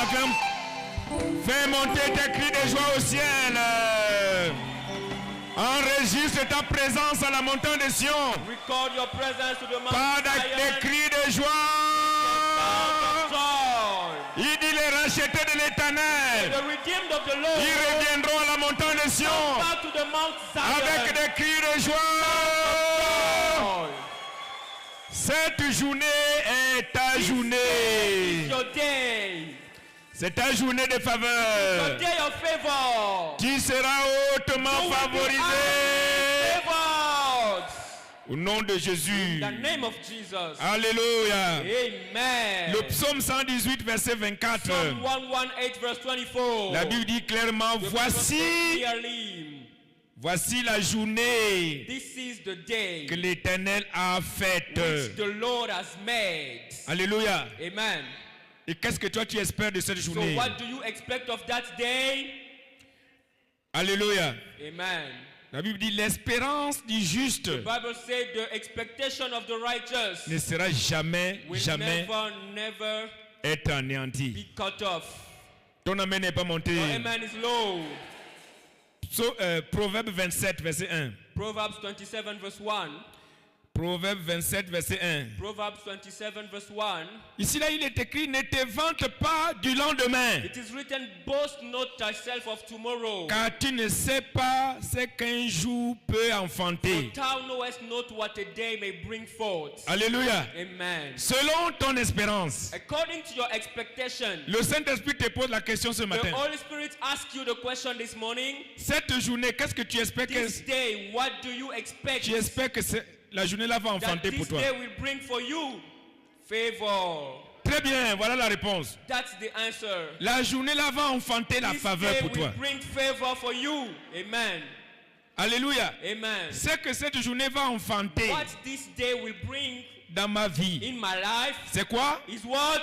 acclame. Fais monter tes cris de joie au ciel. Enregistre ta présence à la montagne de Sion. Record your presence to the mountain Par Zion. des cris de joie. Il dit les rachetés de l'Éternel. The redeemed of the Lord. Ils reviendront à la montagne de Sion. Back to the Mount Zion. Avec des cris de joie. Cette journée est ta journée. Your day. C'est ta journée de faveur. Your day of favor. Tu seras hautement favorisé. Au nom de Jésus. In the name of Jesus. Alléluia. Amen. Le psaume 118, verset 24. Psalm 118, verse 24. La Bible dit clairement, voici la journée This is the day que l'Éternel a faite. which the Lord has made. Alléluia. Amen. Et qu'est-ce que toi tu espères de cette So journée? what do you expect of that day? Alléluia. Amen. La Bible dit l'espérance du juste The Bible said the expectation of the righteous ne sera jamais will never être anéanti. be cut off. Ton amen n'est pas monté. Your amen is low. Proverbe 27, verset 1. Proverbs 27 verse 1. Proverbe 27, verset 1. Proverbs 27 verse 1. Ici, là, il est écrit, ne te vante pas du lendemain. It is written, boast not thyself of tomorrow. Car tu ne sais pas ce qu'un jour peut enfanter. For thou knowest not what a day may bring forth. Alléluia. Amen. Selon ton espérance. According to your expectation. Le Saint-Esprit te pose la question ce matin. The Holy Spirit asks you the question this morning. Cette journée, qu'est-ce que tu espères This day, what do you expect? Tu espères que la journée-là va enfanter pour toi. That this day will bring for you favor. Très bien, voilà la réponse. That's the answer. La journée-là va enfanter la faveur pour toi. This day will bring favor for you. Amen. Alléluia. Amen. C'est que cette journée va enfanter What this day will bring dans ma vie. in my life. C'est quoi? Is what?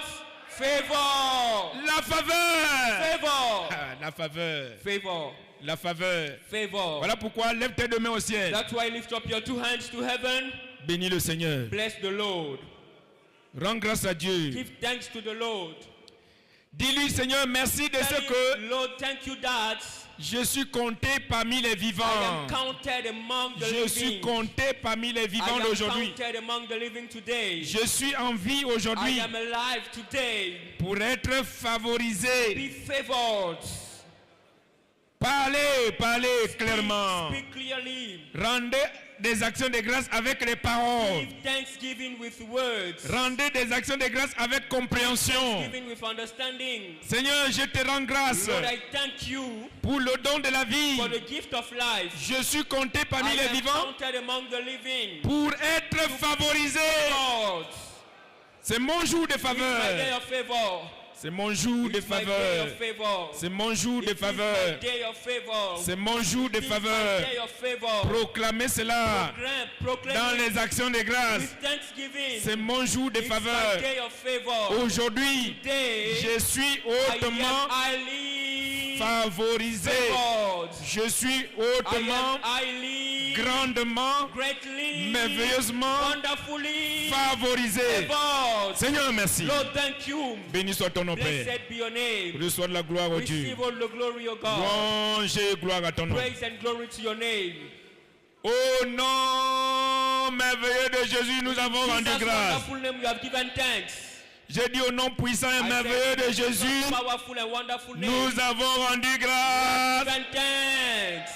Favor. La faveur. Favor. La faveur. Favor. La faveur. Favor. Voilà pourquoi lève tes deux mains au ciel. That's why lift up your two hands to heaven. Bénis le Seigneur. Bless the Lord. Rends grâce à Dieu. Give thanks to the Lord. Dis-lui, Seigneur, merci de ce que Lord, thank you that je suis compté parmi les I vivants. am counted among the Je suis living. compté parmi les vivants d'aujourd'hui. I am counted among the living today. Je suis en vie aujourd'hui I am alive today. pour être favorisé. Be favored. Parlez clairement. Speak clearly. Rendez des actions de grâce avec les paroles. Give thanksgiving with words. Rendez des actions de grâce avec compréhension. Giving with understanding. Seigneur, je te rends grâce Lord, I thank you pour le don de la vie. for the gift of life. Je suis compté parmi I les am vivants counted among the living. pour être favorisé. Lord, C'est mon jour de it's my day faveur. of favor. C'est mon jour de It's my day faveur. of favor. C'est mon jour de It is faveur. my day of favor. C'est mon jour de It is faveur. my day of favor. Proclamez cela Proclaim dans it les actions de grâce. with thanksgiving. C'est mon jour de It's faveur. my day of favor. Aujourd'hui, Today, je suis I am hautement highly favorisé. favored. Je suis I hautement, am highly, grandement, greatly, merveilleusement wonderfully favorisé. favored. Seigneur, merci. Lord, thank you. Béni soit ton nom, Père. Blessed be your name. Reçois de la gloire au Dieu. Receive all the glory, O God. Louange et gloire à ton nom. Praise and glory to your name. Au nom merveilleux de Jésus, nous avons rendu Jesus' grâce. wonderful name, we have given thanks. J'ai dit au nom puissant et I merveilleux de said, Jesus' Jésus, powerful and wonderful name. nous avons rendu grâce. Given thanks.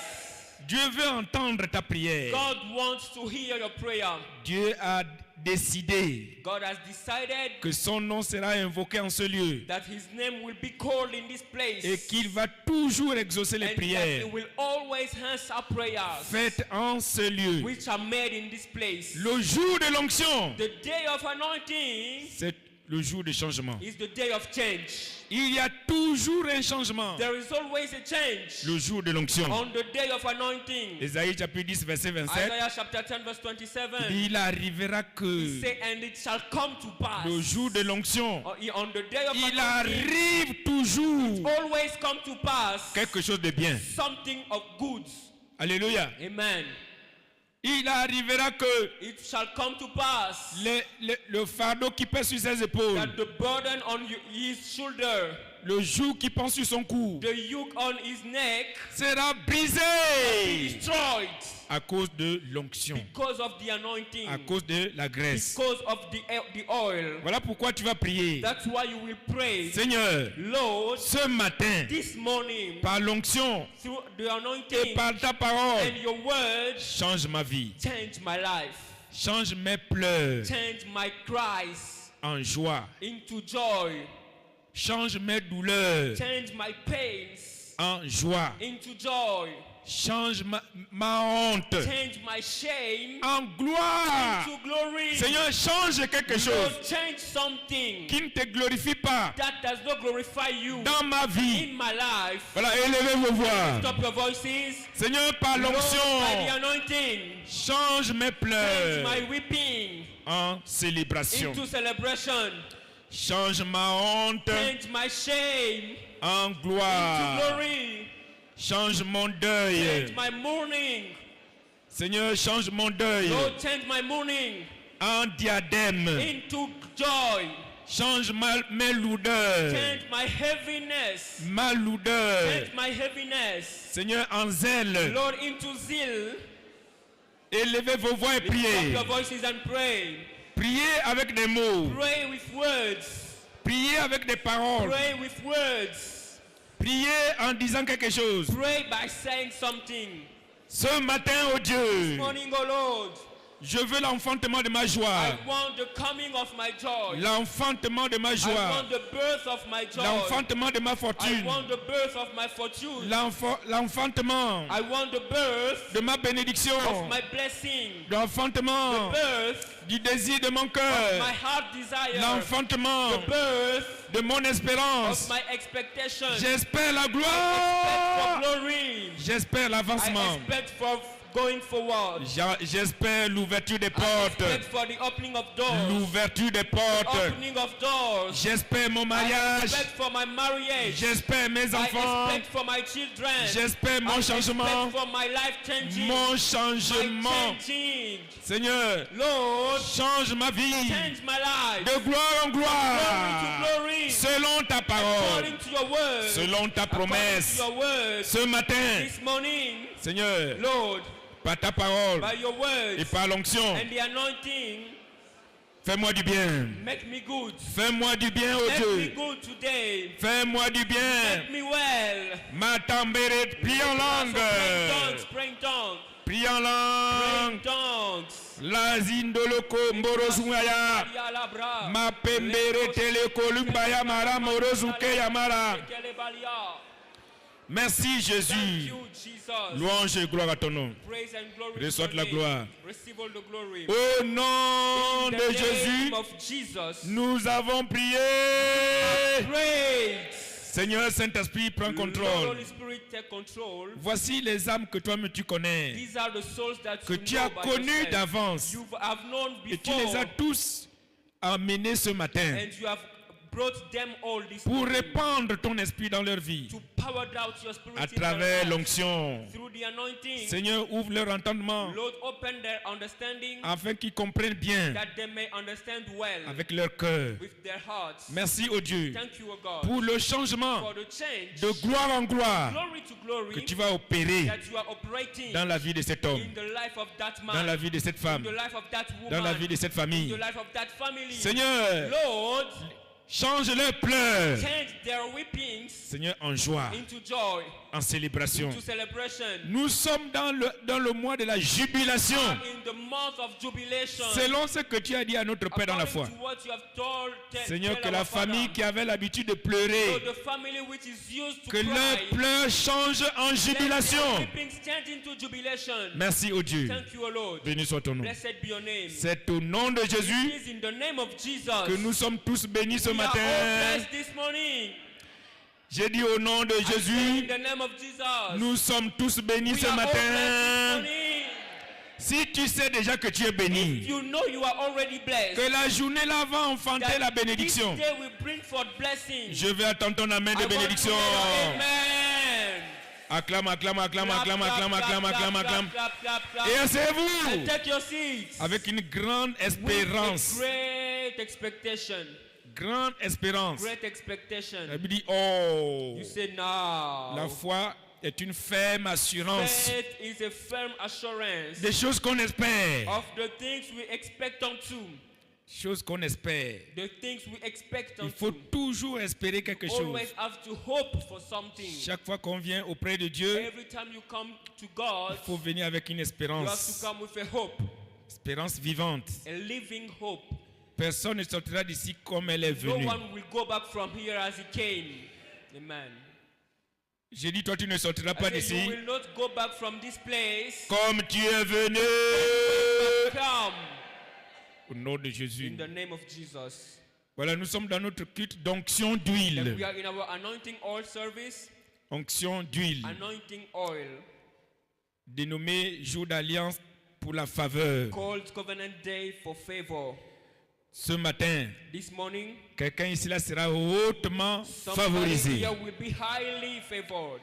Dieu veut entendre ta prière. God wants to hear your prayer. Dieu a décidé God has decided que son nom sera invoqué en ce lieu that his name will be called in this place. et qu'il va toujours exaucer les And that prières he will always answer prayers faites en ce lieu. which are made in this place. Le jour de l'onction, The day of anointing c'est le jour de changement. is the day of change. Il y a toujours un changement. There is always a change Le jour de l'onction. on the day of anointing. Ésaïe chapitre 10 verset 27. Isaiah chapter 10 verse 27. Il arrivera que Say, and it shall come to pass. le jour de l'onction, On the day of il anointing, arrive toujours always come to pass quelque chose de bien. something of good. Alléluia. Amen. il arrivera que it shall come to pass le fardeau qui pèse sur ses épaules, that the burden on his shoulder, le joug qui pend sur son cou, the yoke on his neck, sera brisé destroyed à cause de l'onction, because of the anointing, à cause de la graisse. because of the oil. Voilà pourquoi tu vas prier. That's why you will pray, Seigneur, Lord, ce matin, this morning, par l'onction through the et anointing par ta parole, and your word, change ma vie, change my life, change mes pleurs change my cries en joie, into joy, change mes douleurs change my pains en joie, into joy, change ma honte change my shame en gloire. into glory. Seigneur, change quelque chose Lord, change something qui ne te glorifie pas that does not glorify you dans ma vie. in my life. Voilà, élevez vos voix. Stop your voices. Seigneur, par Lord, by the l'onction, anointing, change mes change pleurs my weeping en célébration. into celebration. Change ma honte Change my shame en into gloire. glory. Change mon deuil. Change my mourning. Seigneur, change mon deuil Lord, change my mourning en diadème. into joy. Change mes lourdeurs. Change my heaviness. Ma lourdeur. Change my heaviness. Seigneur, en zèle. Lord, into zeal. Élevez vos voix et Lift up priez. your voices and pray. Priez avec des mots. Pray with words. Priez avec des paroles. Pray with words. Priez en disant quelque chose. Pray by saying something. Ce matin, oh Dieu, Morning, O Lord, je veux l'enfantement de ma joie. I want the coming of my joy. L'enfantement de ma I joie. want the birth of my joy. L'enfantement de ma I fortune. want the birth of my fortune. L'enfantement I want the birth de ma bénédiction. of my blessing. L'enfantement Birth du désir de mon of cœur. my heart desire. L'enfantement The birth de mon espérance. of my expectation. J'espère la Expect gloire. for glory. J'espère I l'avancement. expect for going forward. J'espère l'ouverture des I portes. expect for the opening of doors. L'ouverture des portes. Opening of doors. J'espère mon I mariage. expect for my marriage. J'espère mes I enfants. expect for my children. J'espère mon I changement. expect for my life changing. Mon My changement. changing. Seigneur, Lord, change ma vie change my life. de gloire en Glory gloire. to glory. Selon ta parole. According to your word. Selon ta According promesse. to your word. Ce matin, This morning, Seigneur, Lord, par ta parole by your et words par l'onction, and the anointing, fais-moi du bien. make me good. Fais-moi du bien, oh Make me Dieu. good today. Fais-moi du bien. Make me well. Ma tambéré, prie en langue. Praying tongues, praying tongues, Prie en praying langue. tongues. La zindoloko mborozungaya. Yalabra. Ma pembere telekolumbaya mara morozuke yamara. Merci Thank Jésus. you, Jesus. Louange et gloire à ton nom. Praise and glory Reçois to la your gloire. name. Receive all the glory. Au nom In de the Jésus, name of Jesus. nous avons prié. Praise. Seigneur Saint-Esprit, prends Lord, contrôle. Holy Spirit, take control. Voici les âmes que toi-même tu connais, These are the souls that que you tu know as by connues yourself. d'avance You have known et tu les as before, tous amenés ce matin and you have brought them all this pour morning répandre ton esprit dans leur vie to power out your spirit à in their travers lives. l'onction. Through the anointing. Seigneur, ouvre leur entendement Lord, open their understanding afin qu'ils comprennent bien that they may understand well avec leur cœur. with their hearts. Merci au Dieu Thank you, O God, pour le changement for the change, de gloire en gloire glory to que glory, tu vas opérer that you are operating dans la vie de cet homme, in the life of that dans la man, vie de cette in femme, the life of that dans la woman, vie de cette in famille. the life of that family. Seigneur, Lord, change leurs pleurs, change their weepings Seigneur, en joie, into joy, en célébration. into celebration. Nous sommes dans le mois de la jubilation, In the month of jubilation, selon ce que tu as dit à notre Père dans la foi. according to what you have told, Seigneur, tell que our la Father. famille qui avait l'habitude de So pleurer, the family which is used to que leurs cry, pleurs changent en let jubilation. their weepings change into jubilation. Merci au Dieu. Thank you, O Lord. Béni soit ton nom. Blessed be your name. C'est au nom de Jésus It is in the name of Jesus que nous sommes tous bénis ce we are all matin. blessed this morning. J'ai dit au nom de I say in Jésus, the name of Jesus. nous sommes tous bénis We ce are all blessed this matin. morning. Si tu sais déjà que tu es béni, You know you are already blessed. que la journée là va enfanter That la bénédiction. This day will bring forth blessing. Je vais attendre ton amen I de want to bénédiction. hear your amen. Acclame, acclame, acclame, Clap, acclame, clap, acclame, clap, acclame, clap, acclame, clap, acclame. clap, clap, clap. Et And asseyez-vous take your seats. avec une grande With a espérance. great expectation. Grande espérance. Great expectation. La Bible dit, oh, You say now. la foi est une ferme assurance Faith is a firm assurance des choses qu'on espère. of the things we expect unto. Choses qu'on espère. The things we expect Il faut unto. toujours espérer quelque chose. Always have to hope for something. Chaque fois qu'on vient auprès de Dieu, Every time you come to God, il faut venir avec une you have to espérance. come with a hope, Espérance vivante. a living hope. Personne ne sortira d'ici comme elle est No venue. one will go back from here as he came. Amen. J'ai dit, toi, tu ne sortiras pas I say, d'ici you will not go back from this place. comme tu es venu. Come Au nom de Jésus. in the name of Jesus. Voilà, nous sommes dans notre culte d'onction Then we d'huile. are in our anointing oil service. Onction d'huile, Anointing oil dénommé jour d'alliance pour la faveur. called Covenant Day for favor. Ce matin, This morning, quelqu'un ici là sera hautement somebody favorisé. here will be highly favored.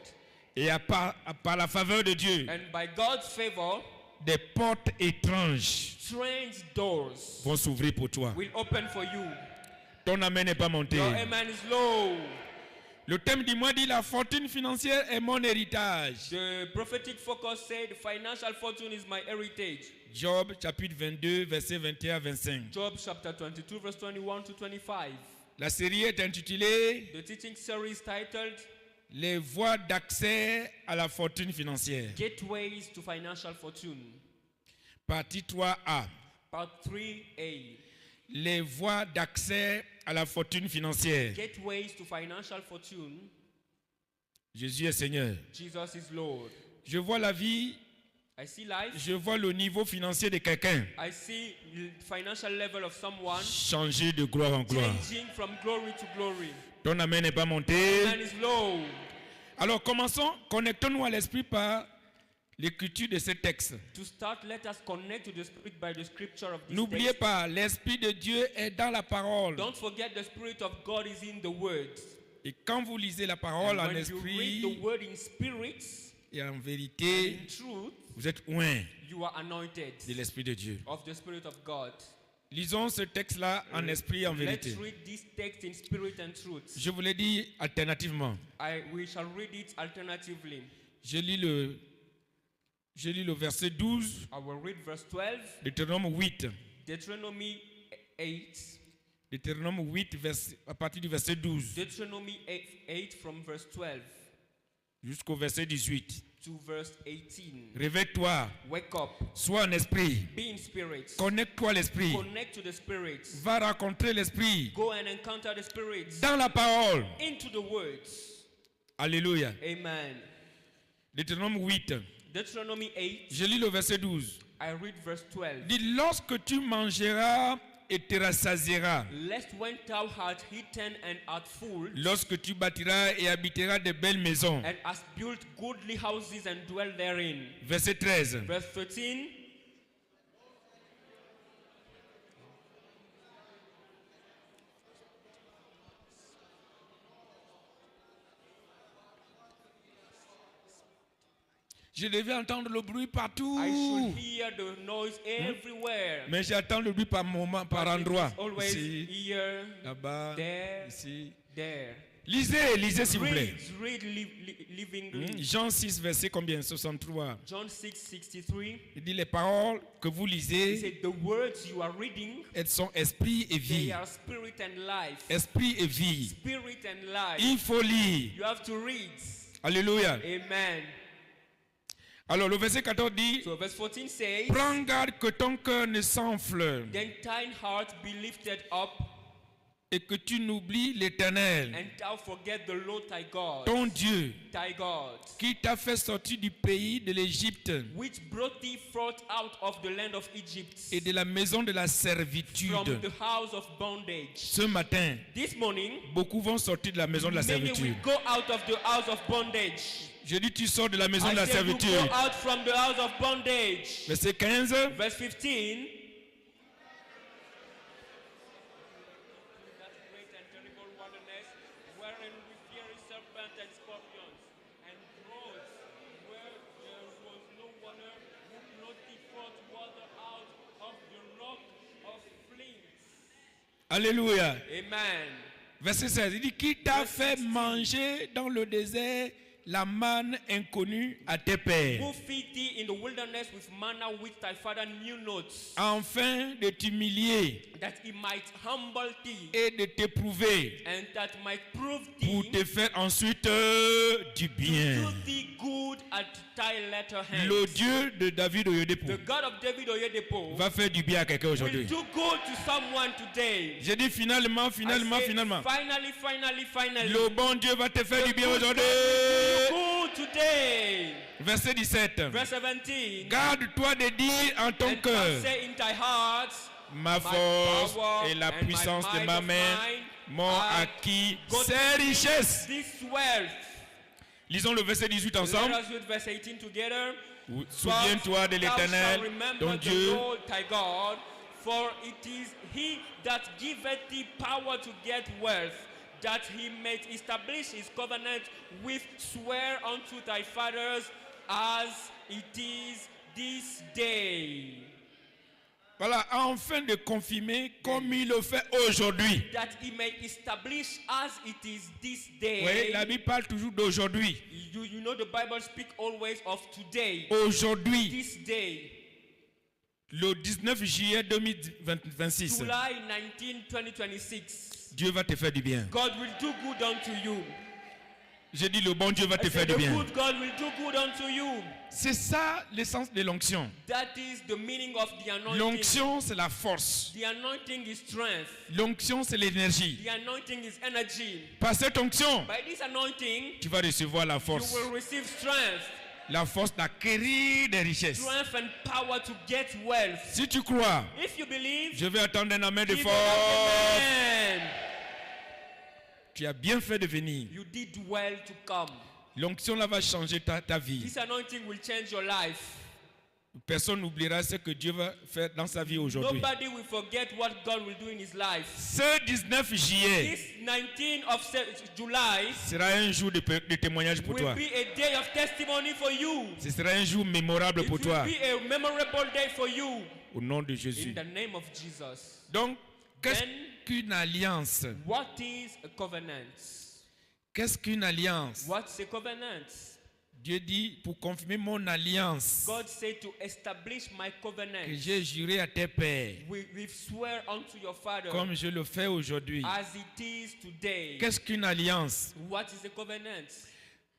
Et par la faveur de Dieu, And by God's favor, des portes étranges strange doors vont s'ouvrir pour toi. will open for you. Ton amen n'est pas monté. Your amen is low. Le thème du mois dit la fortune financière est mon héritage. The prophetic focus said, financial fortune is my heritage. Job chapitre 22 versets 21 à 25. Job chapter 22 verse 21 to 25. La série est intitulée The teaching series titled Les voies d'accès à la fortune financière. Gateways to Financial Fortune. Partie 3A. Part 3A. Les voies d'accès à la fortune financière. Gateways to Financial Fortune. Jésus est Seigneur. Jesus is Lord. Je vois la vie, I see life. je vois le niveau financier de quelqu'un I see the financial level of someone changer de gloire en gloire. changing from glory to glory. Ton amen n'est pas monté. Man is low. Alors commençons, connectons-nous à l'esprit par l'écriture de ce texte. To start, let us connect to the Spirit by the scripture of this N'oubliez text. pas, l'esprit de Dieu est dans la parole. Don't forget the Spirit of God is in the Word. Et quand vous lisez la parole And en when you read the esprit Word in spirit, et en and vérité, in truth, vous êtes loin you are anointed de l'esprit de Dieu. of the Spirit of God. Lisons ce texte-là en esprit et en vérité. Let's read this text in spirit and truth. Je vous l'ai dit alternativement. We shall read it alternatively. Je lis le verset 12, I will read verse 12, Deutéronome 8. Deuteronomy 8, Deutéronome 8, à partir du verset 12 Deuteronomy 8 from verse 12 jusqu'au verset 18. to verse 18. Réveille-toi, Wake up, sois en esprit, be in spirit, connecte-toi à l'esprit, connect to the Spirit, va rencontrer l'esprit go and encounter the Spirit dans la parole. into the words. Alléluia. Amen. Deutéronome 8. Deuteronomy 8, Je lis le verset 12. I read verse 12. Il dit, lorsque tu mangeras et te rassasieras, Lest when thou art eaten and art full, lorsque tu bâtiras et habiteras de belles maisons. and hast built goodly houses and dwell therein. Verset 13. Verse 13. Je devais entendre le bruit partout. I should hear the noise everywhere. Mais j'attends le bruit par moment, par But it endroit. is always Ici, here, là-bas, there, ici. there. Lisez s'il vous plaît. Read livingly. Jean 6, verset combien? 63. John 6:63. Il dit, les paroles que vous He lisez, said, the words you are reading, elles sont esprit et they vie. are spirit and life. Esprit et vie. Spirit and life. Il faut lire. You have to read. Alléluia. Amen. Alors le verset 14 dit, So verse 14 says, prends garde que ton cœur ne s'enfle then thine heart be lifted up, et que tu n'oublies l'Éternel, and thou forget the Lord thy God, ton Dieu, thy God, qui t'a fait sortir du pays de l'Égypte which brought thee forth out of the land of Egypt, et de la maison de la from servitude. the house of bondage. Ce matin, This morning, beaucoup vont sortir de la maison de la many servitude. will go out of the house of bondage. Je dis, tu sors de la maison I de la said you servitude. go out from the house of bondage. Verset 15. Verse 15. That great and terrible wilderness, wherein we fear serpents and scorpions, and growths Alléluia. Amen. Verset 16, il dit, qui t'a fait manger dans le désert la manne inconnue à tes pères, Who feed thee in the wilderness with manna which thy father knew not, afin de t'humilier that he might humble thee, et de t'éprouver and that might prove pour thee, te faire ensuite du to bien. do thee good at thy latter hand. Le Dieu de David Oyedepo The God of David Oyedepo va faire du bien à quelqu'un will aujourd'hui. do good to someone today. J'ai dit finalement, I finalement, say, finalement. Finally. Le bon Dieu va te faire du bien aujourd'hui. Good today. Verset 17. Verse 17. Garde-toi de dire en ton And thou cœur, say in thy heart, ma my force power et la and my puissance de might ma of main mine m'ont are acquis got ces richesses. this wealth. Lisons le verset 18 Let ensemble. us read verse 18 together. Souviens-toi de Thou shalt l'Éternel, remember ton the Dieu, Lord thy God, for it is he that giveth thee power to get wealth, that he may establish his covenant with swear unto thy fathers, as it is this day. voilà, afin de confirmer comme il le fait aujourd'hui. That he may establish as it is this Oui, day. la Bible parle toujours d'aujourd'hui. You know the Bible speaks always of today. Aujourd'hui, This day. le 19 juillet 2026, July 19, 2026. Dieu va te faire du bien. God will do good unto you. J'ai dit le bon Dieu va I te say faire du the bien. good God will do good unto you. C'est ça l'essence de l'onction. That is the meaning of the anointing. L'onction, c'est la force. The anointing is strength. L'onction, c'est l'énergie. The anointing is energy. Par cette onction, By this anointing, tu vas recevoir la you force. will receive strength. La force d'acquérir des richesses. Strength and power to get wealth. Si tu crois, If you believe, je vais attendre un amen de give force. an amen. Tu as bien fait de venir. You did well to come. L'onction là va changer ta vie. This anointing will change your life. Personne n'oubliera ce que Dieu va faire dans sa vie aujourd'hui. Nobody will forget what God will do in his life. Ce 19 juillet This 19th of July sera un jour de témoignage pour will toi. be a day of testimony for you. Ce sera un jour mémorable It pour will toi. be a memorable day for you. Au nom de In Jésus. the name of Jesus. Donc, qu'est-ce Then, qu'une alliance? what is a covenant? Qu'est-ce qu'une alliance? What's a covenant? Dieu dit, pour confirmer mon alliance God said to establish my que covenant. j'ai juré à tes pères, We swear unto your father comme je le fais aujourd'hui. as it is today. Qu'est-ce qu'une alliance? What is a covenant?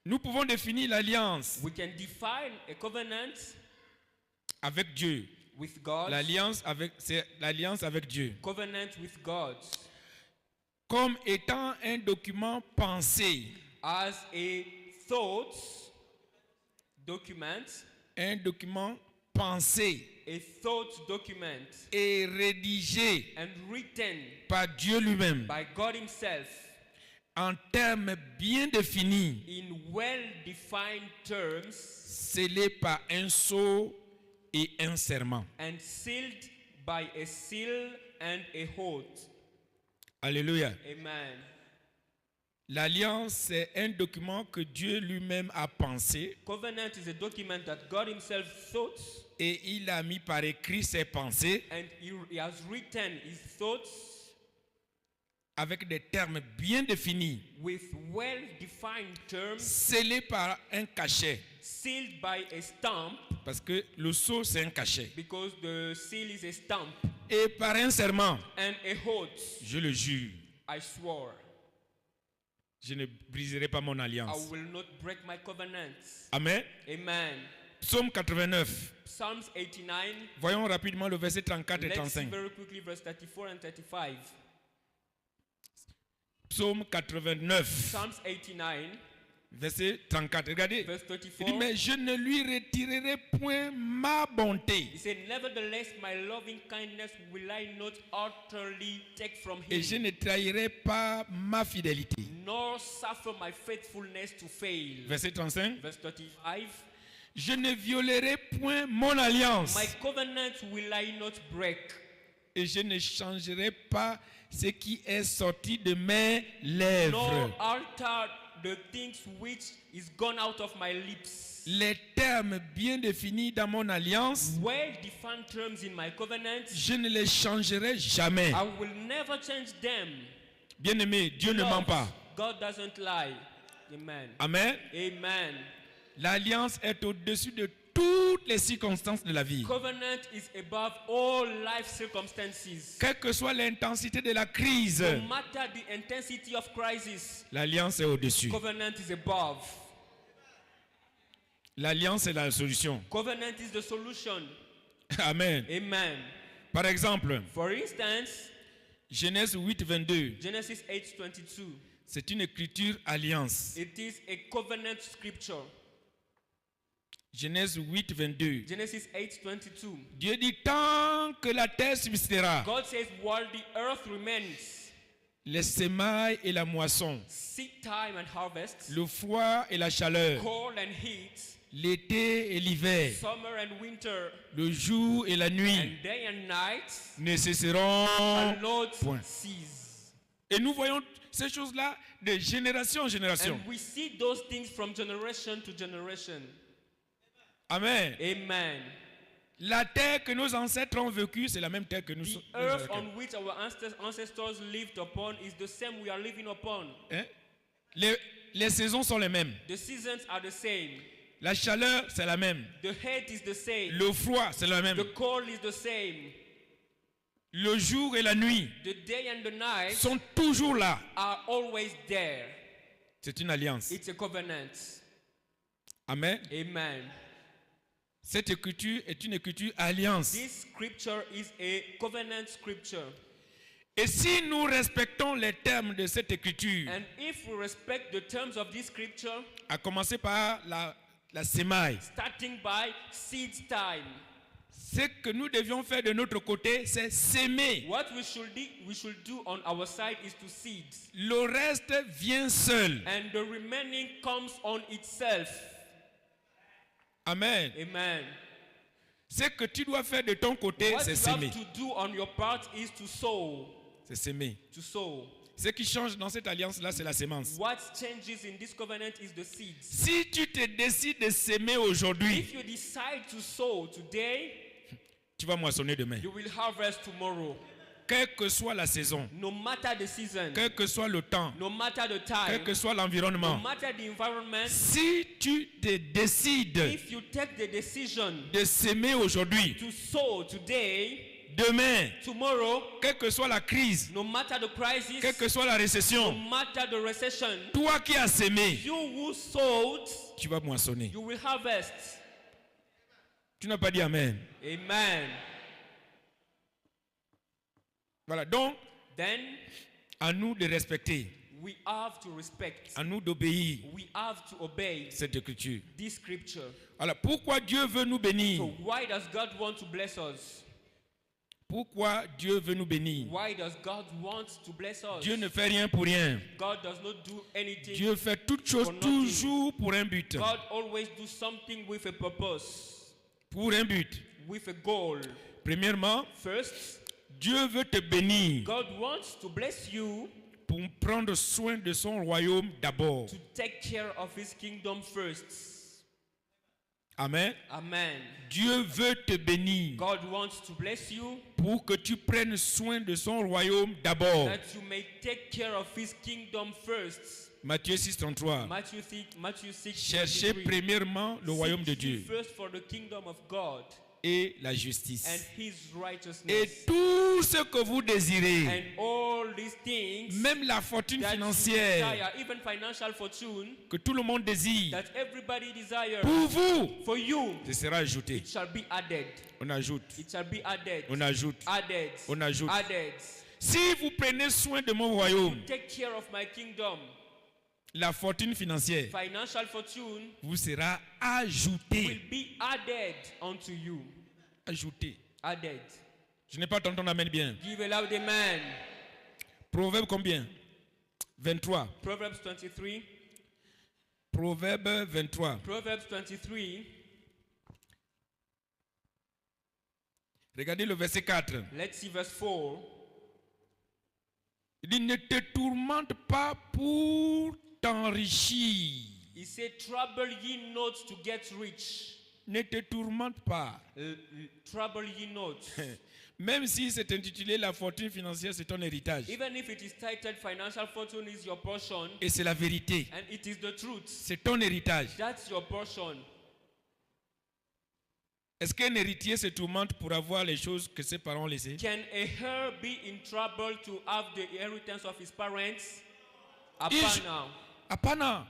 Nous pouvons définir l'alliance We can define a covenant avec Dieu. with God. C'est l'alliance avec Dieu. Covenant with God Comme étant un document pensé, as a thought document, un document pensé a thought document et rédigé and written par Dieu lui-même by God himself en termes bien définis, in well-defined terms scellé par un sceau et un serment. and sealed by a seal and a oath. Alléluia. Amen. L'alliance, c'est un document que Dieu lui-même a pensé Covenant is a document that God himself thought et il a mis par écrit ses pensées and he has written his thoughts avec des termes bien définis, with well-defined terms, scellés par un cachet. sealed by a stamp, Parce que le sceau, c'est un cachet. because the seal is a stamp, Et par un serment, and a oath. je le jure, I swore, je ne briserai pas mon I alliance. will not break my covenants. Amen. Amen. Psaume 89. Psalms 89. Voyons rapidement le verset 34 et Let's see 35. very quickly verse 34 and 35. Psaume 89, Psalms 89, verset 34. Regardez. verse Il dit, 34. mais je ne lui retirerai point ma bonté He said, nevertheless, my loving kindness will I not utterly take from et je him, ne trahirai pas ma fidélité. nor suffer my faithfulness to fail. Verset 35. Verse 35. Je ne violerai point mon alliance My covenant will I not break, et je ne changerai pas ce qui est sorti de mes nor lèvres. alter the things which is gone out of my lips. les termes bien définis dans mon alliance, well-defined terms in my covenant, je ne les changerai jamais. I will never change them. Bien-aimé, Dieu ne ment pas. God doesn't lie. Amen. Amen. Amen. L'alliance est au-dessus de toutes les circonstances de la vie. Covenant is above all life circumstances. Quelle que soit l'intensité de la crise, No matter the intensity of crisis, l'alliance est au-dessus. covenant is above. L'alliance est la solution. Covenant is the solution. Amen. Amen. Par exemple, For instance, Genèse 8, 22, Genesis 8:22. c'est une écriture alliance. It is a covenant scripture. Genèse 8, 22. Genesis 8:22. Dieu dit tant que la terre subsistera, God says, while the earth remains, les semailles et la moisson, seed time and harvest, le froid et la chaleur, cold and heat, l'été et l'hiver, summer and winter, le jour et la nuit and day and night, ne cesseront shall not point. cease. Et nous voyons ces choses-là de génération en génération. And we see those things from generation to generation. Amen. Amen. La terre que nos ancêtres ont vécue, c'est la même terre que nous The sommes. earth on which our ancestors lived upon is the same we are living upon. Les saisons sont les mêmes. The seasons are the same. La chaleur, c'est la même. The heat is the same. Le froid, c'est la même. The cold is the same. Le jour et la nuit The day and the night sont toujours là. are always there. C'est une alliance. It's a covenant. Amen. Amen. Cette écriture est une écriture alliance. This scripture is a covenant scripture. Et si nous respectons les termes de cette écriture, And if we respect the terms of this scripture, à commencer par la semaille, starting by seed time, ce que nous devions faire de notre côté, c'est s'aimer. what we should do on our side is to seed. Le reste vient seul. And the remaining comes on itself. Amen. Amen. Ce que tu dois faire de ton côté, What c'est you s'aimer. have to do on your part is to sow. C'est s'aimer. To sow. Ce qui change dans cette alliance-là, c'est la sémence. What changes in this covenant is the seeds. Si tu te décides de s'aimer aujourd'hui, If you decide to sow today, tu vas moissonner demain. you will harvest tomorrow. Quelle que soit la saison, No matter the season, quel que soit le temps, no matter the quel time, que soit no l'environnement, matter the environment, si tu te décides if you take the decision de s'aimer aujourd'hui, to sow today, demain, tomorrow, quelle que soit la crise, no matter the crisis, quelle que soit la no récession, matter the recession, toi qui as sémé, you who sowed, tu vas moissonner. you will harvest. Tu n'as pas dit Amen. Amen. Voilà, donc, Then à nous de respecter, we have to respect. à nous d'obéir We have to obey cette écriture. this scripture. Alors, pourquoi Dieu veut nous bénir? So why does God want to bless us? Pourquoi Dieu veut nous bénir? Why does God want to bless us? Dieu ne fait rien pour rien. God does not do anything. Dieu fait toutes choses For nothing. toujours pour un but. God always do something with a purpose, Pour un but. with a goal. Premièrement, First, Dieu veut te bénir God wants to bless you pour prendre soin de son royaume d'abord. to take care of his kingdom first. Amen. Amen. Dieu veut te bénir God wants to bless you pour que tu prennes soin de son royaume d'abord. that you may take care of his kingdom first. Matthieu 6:33. Matthew 6, Cherchez 23. premièrement le royaume de Seek ye Dieu first for the kingdom of God et la and justice. his Et righteousness. tout ce que vous désirez, And all these things même la fortune that you financière desire, even financial fortune, que tout le monde désire, that everybody desires, pour vous, for you, ce sera ajouté. it shall be added. On ajoute, It shall be added. on ajoute, Added. on ajoute. Added. Si vous prenez soin de mon royaume, Take care of my kingdom. la fortune financière Financial fortune vous sera will ajoutée. be added unto you. Ajoutée. Added. Je n'ai pas entendu ton amen bien. Give a loud amen. Proverbe combien? 23. Proverbs 23. Proverbe 23. Proverbs 23. Regardez le verset 4. Let's see verse 4. Il dit, ne te tourmente pas pour t'enrichir. He said, trouble ye not to get rich. Ne te tourmente pas. Trouble ye not. Même si c'est intitulé la fortune financière, c'est ton héritage. Even if it is titled financial fortune is your portion, Et c'est la vérité. and it is the truth. C'est ton héritage. That's your portion. Est-ce qu'un héritier se tourmente pour avoir les choses que ses parents ont laissées? Can a heir be in trouble to have the inheritance of his parents? Il- Apana. Apana.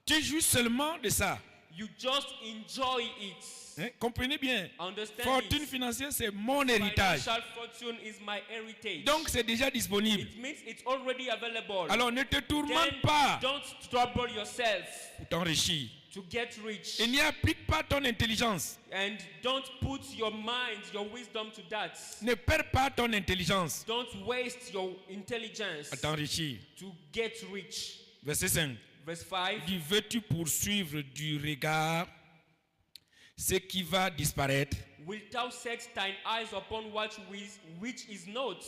Tu jouis seulement de ça. You just enjoy it. Hein? Comprenez bien. Understand Fortune it. financière, c'est mon héritage. Financial fortune is my heritage. Donc, c'est déjà disponible. It means it's already available. Alors, ne te Then tourmente pas don't trouble yourself pour t'enrichir. to get rich. Et n'y applique pas ton intelligence. And don't put your mind, your wisdom to that. Ne perds pas ton intelligence Don't waste your intelligence à t'enrichir. to get rich. Verset 5. Verse 5. Dis, veux-tu poursuivre du regard ce qui va disparaître? Wilt thou set thine eyes upon which is not?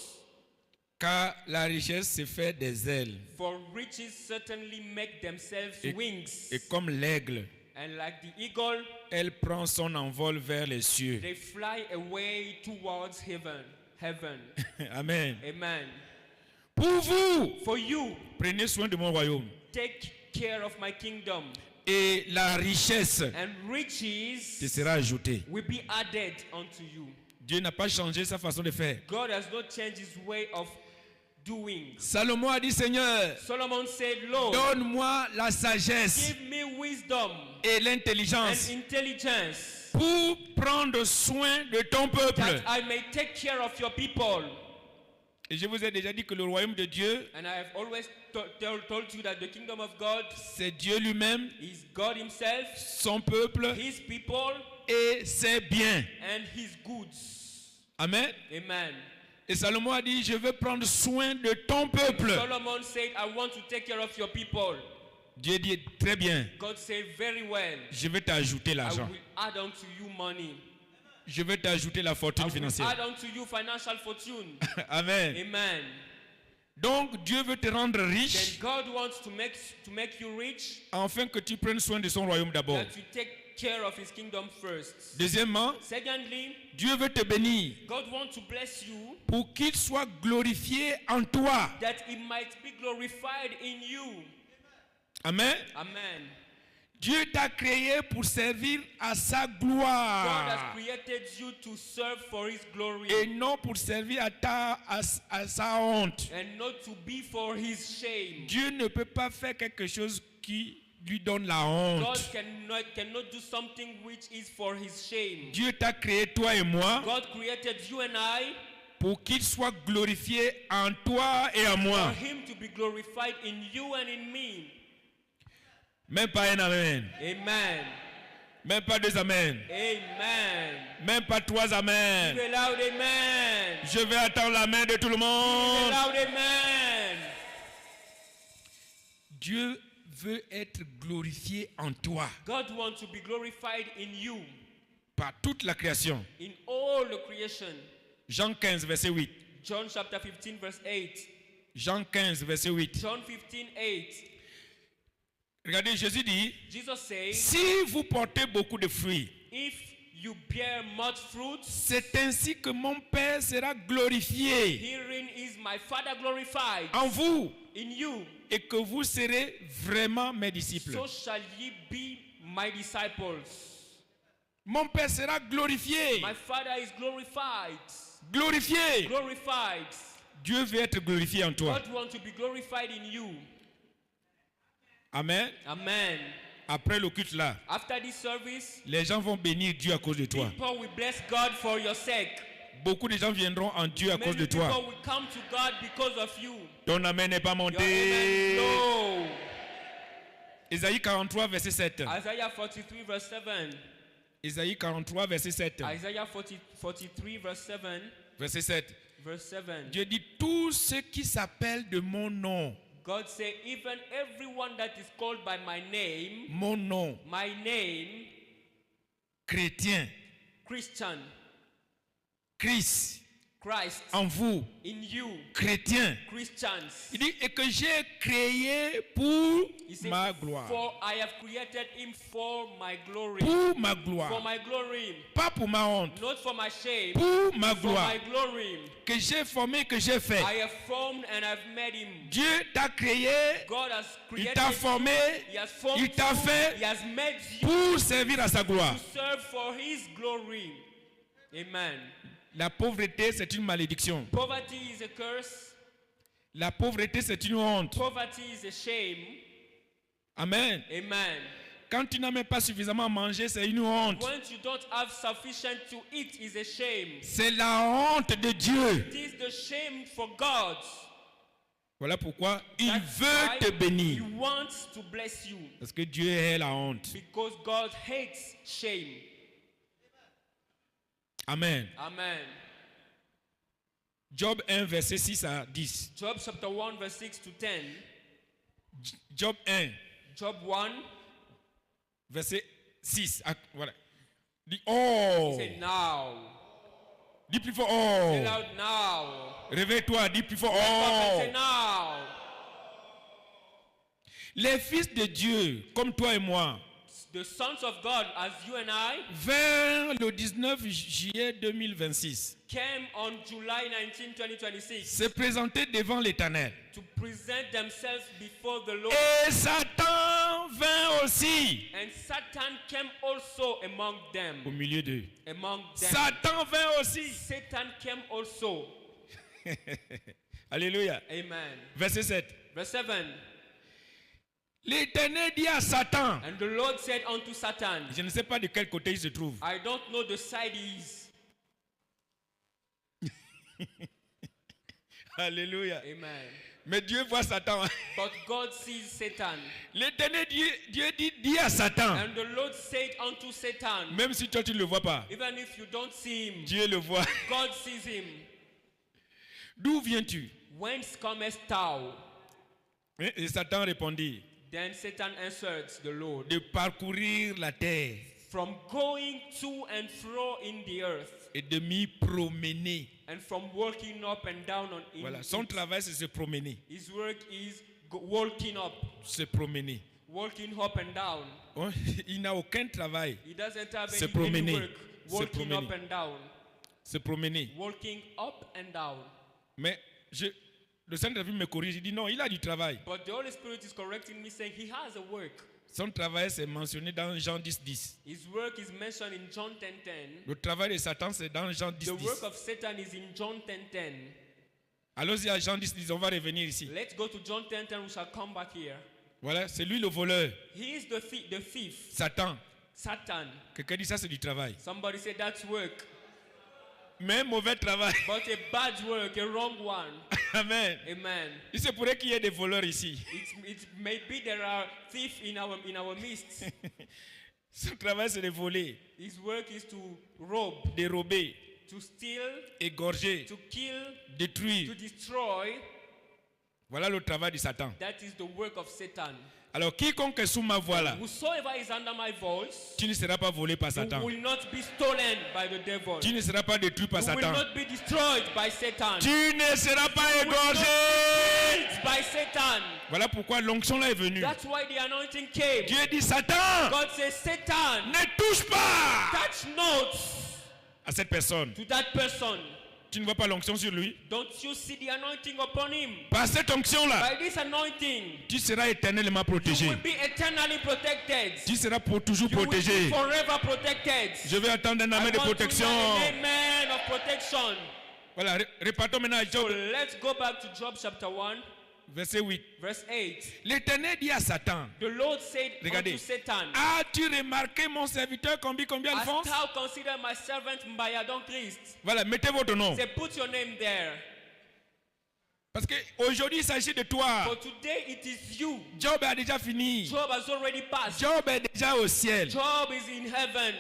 Car la richesse se fait des ailes. For riches certainly make themselves Et, wings. et comme l'aigle, And like the eagle, elle prend son envol vers les cieux. they fly away towards heaven. Amen. Amen. Pour vous, For you, prenez soin de mon royaume. take care of my kingdom. Et la richesse And te riches sera ajoutée. will be added unto you. Dieu n'a pas changé sa façon de faire. God has not changed his way of doing. Salomon a dit, Seigneur, Solomon said, Lord, donne-moi la sagesse give me wisdom et and l'intelligence intelligence pour prendre soin de ton peuple. that I may take care of your people. Et je vous ai déjà dit que le royaume de Dieu, And I have always told you that the kingdom of God c'est Dieu lui-même, is God himself, son peuple his people, et ses biens. and his goods. Amen. Amen. Et Salomon a dit, je veux prendre soin de ton peuple. Solomon said, I want to take care of your people. Dieu dit, très bien, God said, very well. je vais t'ajouter I l'argent. will add unto you money. Je vais t'ajouter la I fortune will financière. add unto you financial fortune. Amen. Amen. Donc Dieu veut te rendre Then riche God wants to make you rich, afin que tu prennes soin de son royaume d'abord. that you take care of his kingdom first. Deuxièmement, Secondly, Dieu veut te bénir God wants to bless you pour qu'il soit glorifié en toi. that he might be glorified in you. Amen. Amen. Dieu t'a créé pour servir à sa God gloire has created you to serve for his glory et non pour servir à sa honte. and not to be for his shame. Dieu ne peut pas faire quelque chose qui lui donne la God honte. cannot do something which is for his shame. Dieu t'a créé toi et moi God created you and I pour qu'il soit glorifié en toi et en for moi. him to be glorified in you and in me. Même pas un amen. Amen. Même pas deux amen. Amen. Même pas trois amen. Give a loud amen. Je vais attendre la main de tout le Give a monde. loud amen. Dieu veut être glorifié en toi God wants to be glorified in you, par toute la création. in all the creation. Jean 15, verset 8. John chapter 15 verse 8. Jean 15, verset 8. John 15, 8. Regardez, Jésus dit, Jesus says, si vous portez beaucoup de fruits, if you bear much fruit, c'est ainsi que mon Père sera glorifié herein is my Father glorified en vous in you. et que vous serez vraiment mes disciples. So shall ye be my disciples. Mon Père sera glorifié. My Father is glorified. Glorifié. Glorified. Dieu veut être glorifié en toi. God wants to be glorified in you. Amen. Amen. Après le culte là, After this service, les gens vont bénir Dieu à cause de toi. people will bless God for your sake. Beaucoup de gens viendront en Dieu à cause Many de toi. people will come to God because of you. Ton amen n'est pas Your amen monté. is low. Isaïe 43, verset 7. Isaiah 43 verse 7. Isaïe 43, verset 7. Isaiah 43 verse 7. Verset 7. Verse 7. Dieu dit, tous ceux qui s'appellent de mon nom, God said, even everyone that is called by my name, my name, chrétien, Christian, Christ, Christ en vous, in you, chrétiens. Christians. Il dit, et que j'ai créé pour He said, ma gloire. for I have created him for my glory. Pour ma For gloire. my glory. Pas pour ma honte. Not for my shame. Pour ma For gloire. my glory. Que j'ai formé, que j'ai fait. I have formed and I've made him. Dieu t'a créé, God has il created t'a you. formé He has formed il t'a you. fait He has made you pour servir à sa gloire. to serve for his glory. Amen. La pauvreté, c'est une malédiction. Poverty is a curse. La pauvreté, c'est une honte. Poverty is a shame. Amen. Amen. Quand tu n'as même pas suffisamment mangé, c'est une honte. When you don't have sufficient to eat is a shame. C'est la honte de Dieu. It is the shame for God. Voilà pourquoi il That's veut why te He bénir. wants to bless you. Parce que Dieu est la honte. Because God hates shame. Amen. Amen. Job 1, verset 6 à 10. Job chapter 1 verse 6 to 10. Job 1, Job 1, verset 6. Voilà. Dis he oh. said now. Dis plus fort Say oh. loud now. Réveille-toi, dis plus fort Wake up and oh. say now. Les fils de Dieu, comme toi et moi, The sons of God, as you and I, vers le 19 juillet 2026, came on July 19, 2026 se présenter devant l'Éternel. to present themselves before the Lord. Et Satan vint aussi And Satan came also among au them. milieu d'eux. Among them. Satan vint aussi. Satan came also. Alléluia. Amen. Verset 7. Verse 7. L'Éternel dit à Satan, And the Lord said unto Satan, je ne sais pas de quel côté il se trouve. I don't know the side he is. Alléluia. Amen. Mais Dieu voit Satan. But God sees Satan. L'Éternel Dieu dit à Satan, And the Lord said unto Satan, même si toi tu ne le vois pas, even if you don't see him, Dieu le voit. God sees him. D'où viens-tu? Whence comest thou? Et Satan répondit, Then Satan answered the Lord, de parcourir la terre from going to and fro in the earth, et de m'y promener. and from walking up and down on in Voilà, son it. travail c'est se promener. His work is walking up and down. Oh, il n'a aucun travail. He doesn't have Se any promener. work. Se Walking promener. up and down. Se promener. Walking up and down. Mais le Saint-Esprit me corrige, il dit non, il a du travail. But the Holy Spirit is correcting me, saying he has a work. Son travail c'est mentionné dans Jean 10, 10. His work is mentioned in John 10:10. Le travail de Satan c'est dans Jean 10, The 10. work of Satan is in John 10:10. Allons-y à Jean 10, 10, on va revenir ici. Let's go to John 10:10. We shall come back here. Voilà, c'est lui le voleur. He is the thief. Satan. Satan. Quelqu'un dit ça c'est du travail. Somebody said that's work. Mais mauvais travail. But a bad work, a wrong one. Amen. Amen. Il se pourrait qu'il y ait des voleurs ici. It may be there are thieves in our midst. Son travail c'est de voler, His work is to rob, dérober, to steal, égorger, to kill, détruire. to destroy. Voilà le travail de Satan. That is the work of Satan. Alors quiconque est sous ma voix là, Whosoever is under my voice, tu ne seras pas volé par you Satan. will not be stolen by the devil. Tu ne seras pas détruit par You will Satan. not be destroyed by Satan. Tu ne seras pas égorgé. Killed by Satan. Voilà pourquoi l'onction là est venue. That's why the anointing came. Dieu dit Satan, God says, Satan, ne touche pas touch not à cette personne. to that person. Tu ne vois pas l'onction sur lui? Don't you see the anointing upon him? Par cette onction là, By this anointing, tu seras éternellement you protégé. will be eternally protected. Tu seras pour toujours You will be protégé. forever protected. Je vais attendre un I amen de want to protection. hear an amen of protection. Voilà, repartons maintenant à So Job, let's go back to Job chapter 1, verset 8. verse 8. L'Éternel dit à Satan, The Lord said regardez, unto Satan, as-tu remarqué mon serviteur combien hast Alphonse? thou considered my servant Mbayadon Christ? Voilà, mettez votre nom. Say, put your name there. Parce qu'aujourd'hui, il s'agit de toi. For today it is you. Job a déjà fini. Job has already passed. Job est déjà au ciel. Job is in heaven.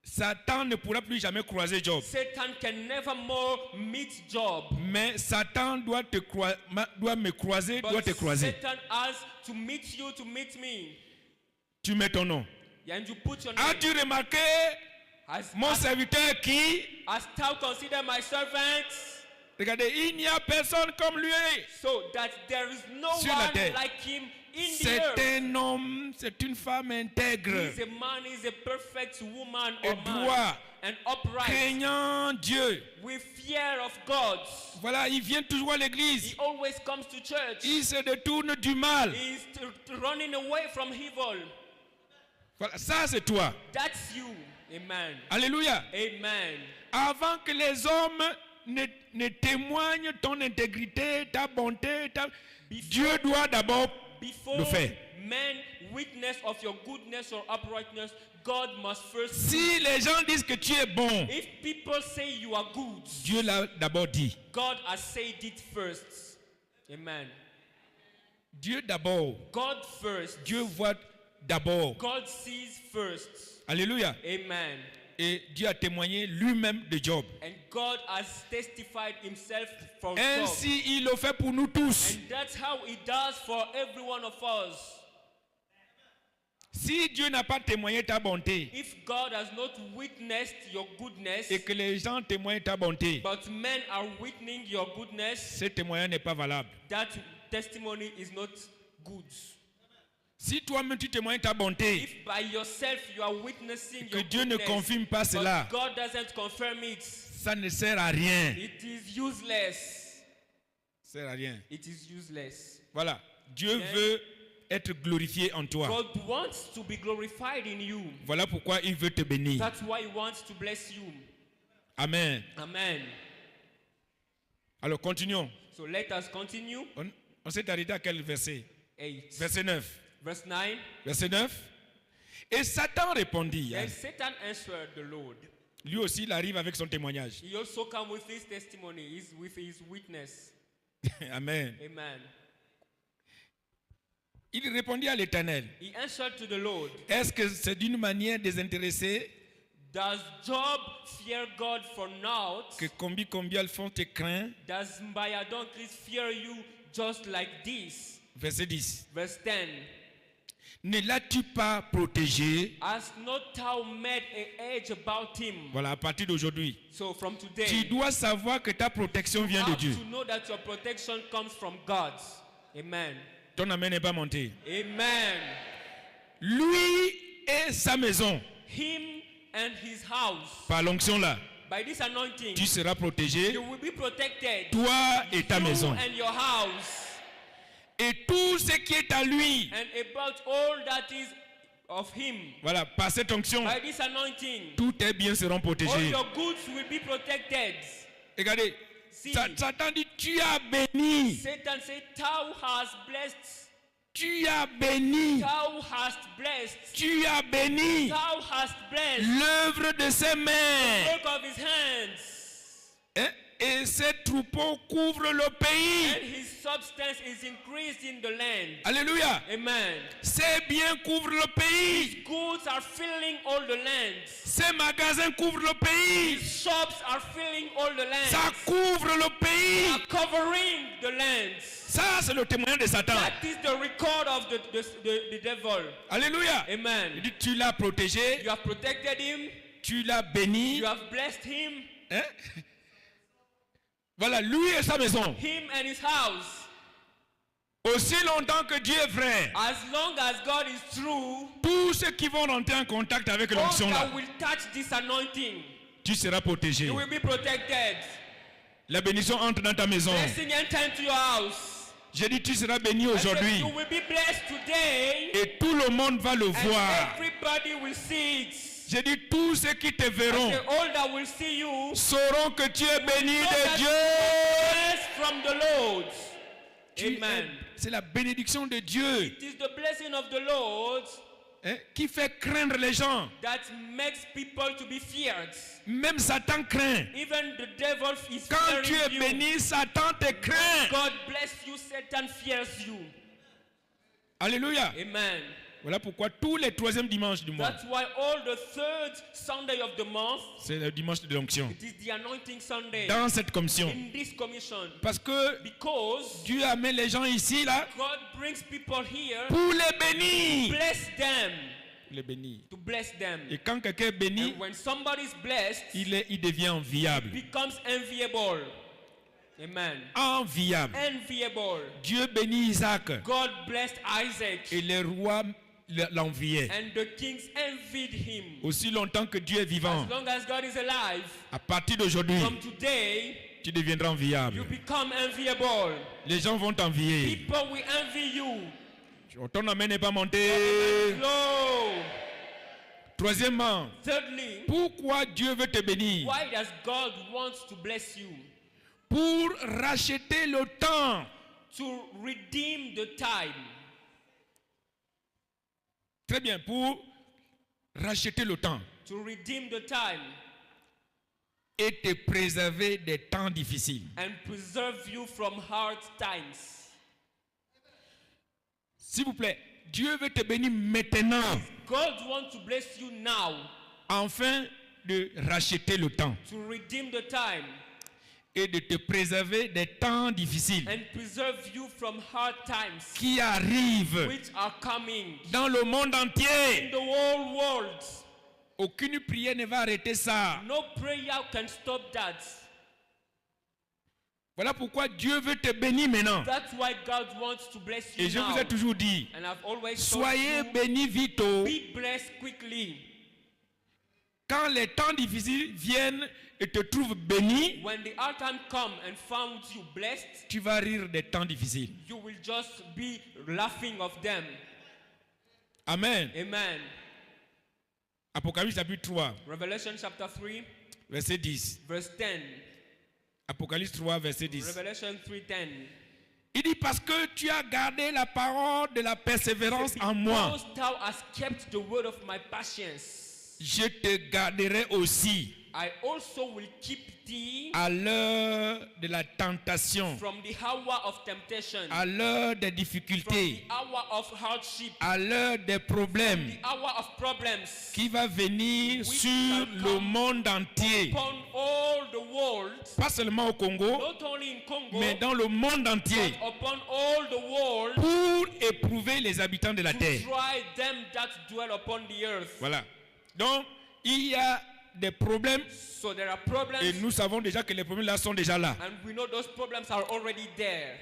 Satan ne pourra plus jamais croiser Job. Satan can never more meet Job. Mais Satan doit me croiser, doit te But croiser. Satan has to meet you, to meet me. Tu mets ton nom. And you put your name. As-tu remarqué Mon serviteur qui, As thou consider my servants, regardez, il n'y a personne comme lui. so that there is no Sur la one terre. like him in the C'est earth. un homme, c'est une femme intègre, He's a man, he's a perfect woman et or man, droit, and upright, craignant Dieu. with fear of God. Voilà, il vient toujours à l'église. He always comes to church. Il se détourne du mal. He's running away from evil. Voilà, ça c'est toi. That's you. Amen. Alléluia. Amen. Avant que les hommes ne témoignent ton intégrité, ta bonté, Dieu doit d'abord Before le faire. men witness of your goodness or uprightness, God must first. Si les gens disent que tu es bon, If people say you are good, Dieu l'a d'abord dit. God has said it first. Amen. Dieu d'abord. God first. Dieu voit d'abord. God sees first. Alléluia. Amen. Et Dieu a témoigné lui-même de Job. And God has testified himself for Job. Ainsi, il le fait pour nous tous. And that's how he does for every one of us. Si Dieu n'a pas témoigné ta bonté If God has not witnessed your goodness, et que les gens témoignent ta bonté, but men are witnessing your goodness, ce témoignage n'est pas valable. that testimony is not good. Si toi-même tu témoignes ta bonté If by yourself you are witnessing et que your Dieu ne goodness, confirme pas cela, but God doesn't confirm it, ça ne sert à rien. it is useless. Ça sert à rien. It is useless. Voilà. Dieu veut être glorifié en toi. God wants to be glorified in you. Voilà pourquoi il veut te bénir. That's why he wants to bless you. Amen. Amen. Alors continuons. So let us continue. On s'est arrêté à quel verset? 8. Verset 9. Verse 9. Verset 9. Et Satan répondit. Then Satan answered the Lord. Lui aussi, il arrive avec son témoignage. He also come with his testimony, with his witness. Amen. Amen. Il répondit à l'Éternel. He answered to the Lord. Est-ce que c'est d'une manière désintéressée Does Job fear God for naught? que combien font tes craints? Does Mbayadonkris fear you just like this? Verset 10. Verse 10. Ne l'as-tu pas protégé? Has not thou made a edge about him? Voilà, à partir d'aujourd'hui. So from today, Tu dois savoir que ta protection vient de have Dieu. to know that your protection comes from God. Amen. Ton amen n'est pas monté. Amen. Lui et sa maison, Him and his house. par l'onction là, By this anointing, tu seras protégé, you will be protected. toi et ta You maison. and your house. Et tout ce qui est à lui, And about all that is of him. voilà, par cette onction, By this anointing, tous tes biens seront all protégés. your goods will be protected. Regardez, See, Satan dit, tu as béni, Satan said, thou hast blessed, tu as béni, thou hast blessed, tu as béni thou hast blessed l'œuvre de ses mains. the work of his hands. Hein? Et ses troupeaux couvrent le pays. And his substance is increased in the land. Alléluia. Amen. Ses biens couvrent le pays. Goods are filling all the land. Ses magasins couvrent le pays. Shops are filling all the land. Ça couvre le pays. Are covering the land. Ça, c'est le témoignage de Satan. That is the record of the devil. Alléluia. Amen. Il dit, tu l'as protégé, You have protected him. tu l'as béni. You have blessed him. Hein? Voilà, lui et sa maison. Him and his house. Aussi longtemps que Dieu est vrai, As long as God is true, tous ceux qui vont rentrer en contact avec all l'onction là, that will touch this anointing, tu seras protégé. you will be protected. La bénédiction entre dans ta maison. Blessing enter into your house. J'ai dit, tu seras béni I said, aujourd'hui. you will be blessed today, Et tout le monde va le and voir. everybody will see it. J'ai dit, tous ceux qui te I verront said, all that will see you sauront que tu es béni know de that Dieu. you are blessed from the Lord. Amen. C'est la bénédiction de Dieu, It is the blessing of the Lord hein, qui fait craindre les gens. that makes people to be feared. Même Satan craint. Even the devil is Quand tu es fearing you. béni, Satan te craint. God bless you, Satan fears you. Alléluia. Amen. Voilà pourquoi tous les troisièmes dimanches du mois, That's why all the third Sunday of the month, c'est le dimanche de l'onction. it is the anointing Sunday Dans cette commission. in this commission. Parce que Because Dieu amène les gens ici, là, God brings people here, pour les bénir. bless them. les bénir. to bless them. Et quand quelqu'un est béni, And when somebody is blessed, il devient enviable. becomes enviable. Amen. Enviable. Enviable. Dieu bénit Isaac God blessed Isaac, et les rois l'enviaient. and the kings envied him. Aussi longtemps que Dieu est vivant, As long as God is alive, à partir d'aujourd'hui, from today, tu deviendras enviable. you become enviable. Les gens vont t'envier. People will envy you. Ton amen n'est pas monté. Slow. Troisièmement, Thirdly, pourquoi Dieu veut te bénir? why does God want to bless you? Pour racheter le temps. To redeem the time. Très bien, pour racheter le temps To redeem the time et te préserver des temps difficiles. and preserve you from hard times. S'il vous plaît, Dieu veut te bénir maintenant God wants to bless you now afin de racheter le temps to redeem the time et de te préserver des temps difficiles and preserve you from hard times qui arrivent which are coming dans le monde in entier. the whole world. Aucune prière ne va arrêter ça. No prayer can stop that. Voilà pourquoi Dieu veut te bénir maintenant. That's why God wants to bless you Et je now. vous ai toujours dit, And I've always told soyez you, bénis vite. Oh. be blessed quickly. Quand les temps difficiles viennent et te trouvent béni, When the hard time come and found you blessed, tu vas rire des temps difficiles. you will just be laughing of them. Amen. Amen. Apocalypse chapitre 3, Revelation chapter 3, verset 10. verse 10. Apocalypse 3, verset 10. Revelation 3:10. Il dit parce que tu as gardé la parole de la persévérance en moi, Because thou hast kept the word of my patience, je te garderai aussi I also will keep thee à l'heure de la tentation, from the hour of temptation, à l'heure des from difficultés, the hour of hardship, à l'heure des problèmes the hour of problems, qui va venir Which sur shall le come monde entier. upon all the world, Pas seulement au Congo, not only in Congo, mais dans le monde entier, but upon all the world, pour éprouver les habitants de la to terre. try them that dwell upon the earth. Voilà. Donc, il y a des problèmes So there are problems, et nous savons déjà que les problèmes là sont déjà là. and we know those problems are already there.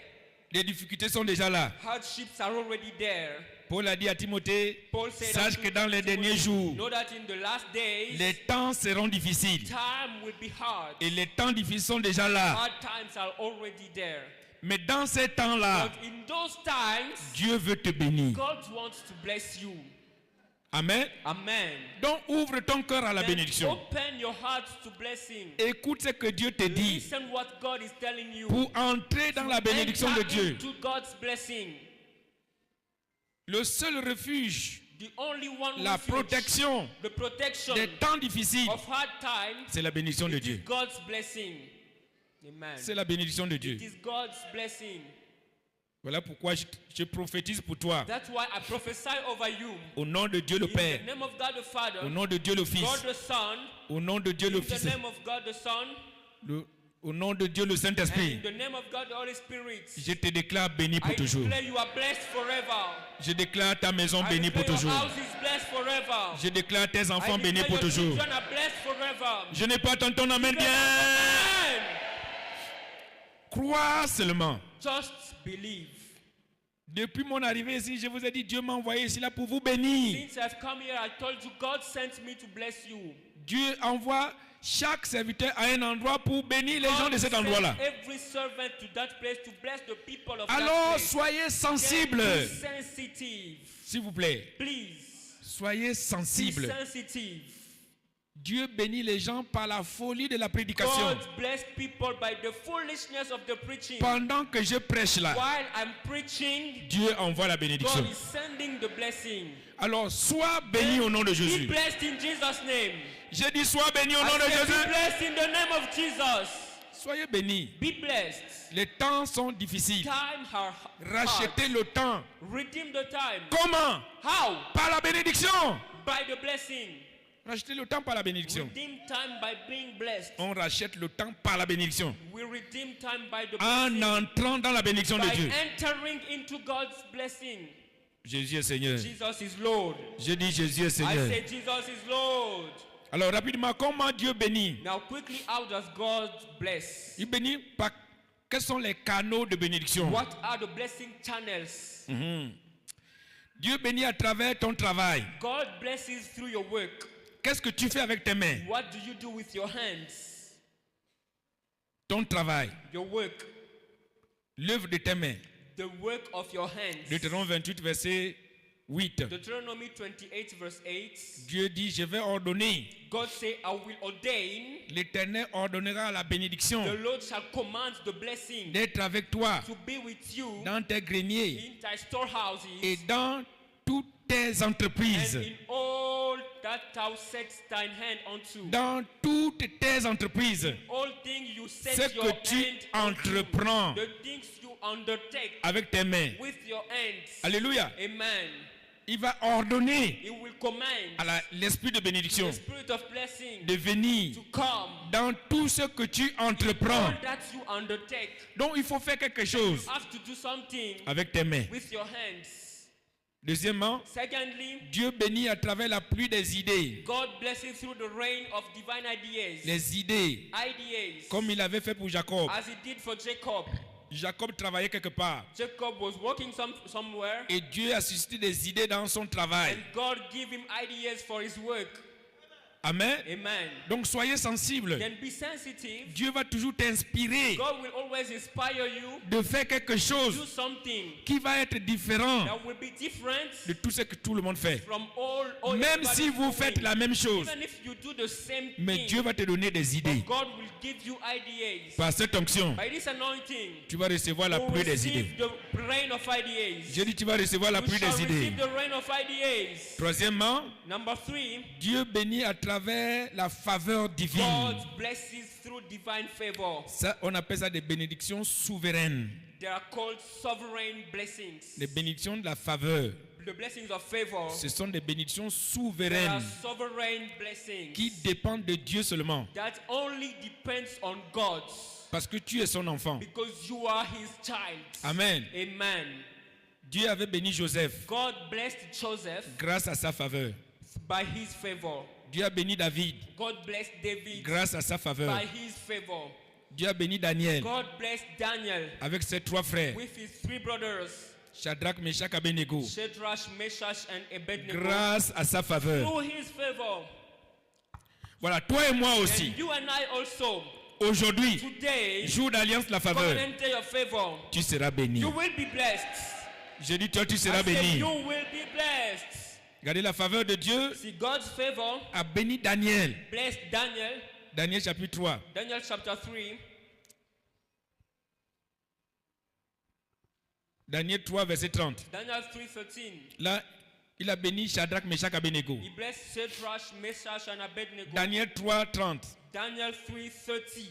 Les difficultés sont déjà là. Hardships are already there. Paul a dit à Timothée, Paul said sache unto que dans les Timothy, derniers jours, know that in the last days, les temps seront difficiles. time will be hard. Et les temps difficiles sont déjà là. Hard times are already there. Mais dans ces temps-là, But in those times, Dieu veut te bénir. God wants to bless you. Amen. Amen. Donc ouvre ton cœur à la Then bénédiction. open your heart to blessing. Écoute ce que Dieu te dit Listen what God is telling you. pour entrer dans la bénédiction de Enter Dieu. into God's blessing. Le seul refuge, The only one la refuge, protection the protection des temps difficiles, of hard times, c'est la bénédiction de it is Dieu. God's blessing. Amen. C'est la bénédiction de Dieu. It is God's blessing. Voilà pourquoi je prophétise pour toi. That's why I prophesy over you. Au nom de Dieu le In Père, the name of God the Father, au nom de Dieu le Fils, God the Son, au nom de Dieu in le the Fils, name of God the Son, au nom de Dieu le and Saint-Esprit, in the name of God the Holy Spirit. je te déclare béni I pour toujours. declare you are blessed forever. Je déclare ta maison I bénie pour declare your toujours. house is blessed forever. Je déclare tes enfants I bénis declare pour your toujours. children are blessed forever. Je n'ai pas entendu ton amen bien. Amen. Crois seulement. Just believe. Depuis mon arrivée ici, je vous ai dit, Dieu m'a envoyé ici là pour vous bénir. Since I've come here, I told you God sent me to bless you. Dieu envoie chaque serviteur à un endroit pour bénir les gens de cet God endroit-là. sent every servant to that place to bless the people of Alors, that place. soyez Then sensibles. be sensitive. S'il vous plaît, Please. soyez Be sensibles. sensitive. Dieu bénit les gens par la folie de la prédication. God bless people by the foolishness of the preaching. Pendant que je prêche là, While I'm preaching, Dieu envoie la bénédiction. God is sending the blessing. Alors, sois béni au nom de Be Jésus. blessed in Jesus' name. J'ai dit, sois béni au nom I de said, be Jésus. blessed in the name of Jesus. Soyez bénis. Be blessed. Les temps sont difficiles. Time are Rachetez le temps. hard. Redeem the time. Comment? How? Par la bénédiction. By the blessing. Rachetez le temps par la bénédiction. Redeem time by being blessed. On rachète le temps par la bénédiction. We redeem time by the En blessing. entrant dans la bénédiction de By Dieu. entering into God's blessing. Jésus est Seigneur. Jesus is Lord. Je dis Jésus est I Seigneur. say Jesus is Lord. Alors rapidement, comment Dieu bénit? Now quickly, how does God bless? Il bénit par... Quels sont les canaux de bénédiction? What are the blessing channels? Dieu bénit à travers ton travail. God blesses through your work. Qu'est-ce que tu fais avec tes mains? What do you do with your hands? Ton travail, Your work. l'œuvre de tes mains. The work of your hands. Deutéronome 28, verset 8. Deuteronomy 28 verse 8. Dieu dit, je vais ordonner. God say, I will ordain. L'Éternel ordonnera la bénédiction The Lord shall command the blessing d'être avec toi to be with you dans tes greniers in thy storehouses et dans toutes tes entreprises. and in all that thou setst thine hand unto. Dans toutes tes entreprises. All things you set Ce your que tu hand entreprends unto, the things you undertake avec tes mains. with your hands. Alléluia. Amen. Il va ordonner He will command à l'esprit de bénédiction the spirit of blessing de venir to come. dans tout ce que tu entreprends. All that you undertake, Donc il faut faire quelque chose you have to do something avec tes mains. with your hands. Deuxièmement, Secondly, Dieu bénit à travers la pluie des idées. God blesses through the rain of divine ideas. Les idées, Ideas, comme il avait fait pour Jacob. as he did for Jacob. Jacob travaillait quelque part. Jacob was working somewhere, Et Dieu a suscité des idées dans son travail. and God gave him ideas for his work. Amen. Amen. Donc soyez sensibles. Then be sensitive. Dieu va toujours t'inspirer God will always inspire you de faire quelque to do chose something qui va être différent that will be different de tout ce que tout le monde fait. from all Même everybody's si vous doing. faites la même chose, Even if you do the same mais thing, Dieu va te donner des idées. God will give you ideas. Par cette onction, By this anointing, tu vas recevoir la you will pluie des idées. receive the rain of ideas. Je dis tu vas recevoir la You pluie shall des idées. receive the rain of ideas. Troisièmement, Number 3, Dieu bénit à travers la faveur divine. God blesses through divine favor. Ça, on appelle ça des bénédictions souveraines. They are called sovereign blessings. Les bénédictions de la faveur. The blessings of favor, Ce sont des bénédictions they are souveraines sovereign blessings qui dépendent de Dieu seulement. that only depends on God, Parce que tu es son enfant. because you are his child. Amen. Amen. Dieu avait béni Joseph God blessed Joseph grâce à sa faveur. by his favor. Dieu a béni David God blessed David grâce à sa faveur. by his favor. Dieu a béni Daniel God blessed Daniel avec ses 3 frères, with his 3 brothers, Shadrach, Meshach, Abednego, Shadrach, Meshach, and Abednego, grâce à sa faveur. through his favor. Voilà, toi et moi aussi. And you and I also, Aujourd'hui, today, jour d'alliance de la faveur, covenant day of favor, tu seras béni. you will be blessed. Je dis toi, tu seras I say béni. you will be blessed. Regardez, la faveur de Dieu See, God's favor a béni Daniel. blessed Daniel. Daniel chapitre 3. Daniel chapter 3. Daniel 3, verset 30. Daniel 3:13. Là, il a béni Shadrach, Meshach, Abednego. He blessed Shadrach, Meshach, and Abednego. Daniel 3, 30. Daniel 3:30.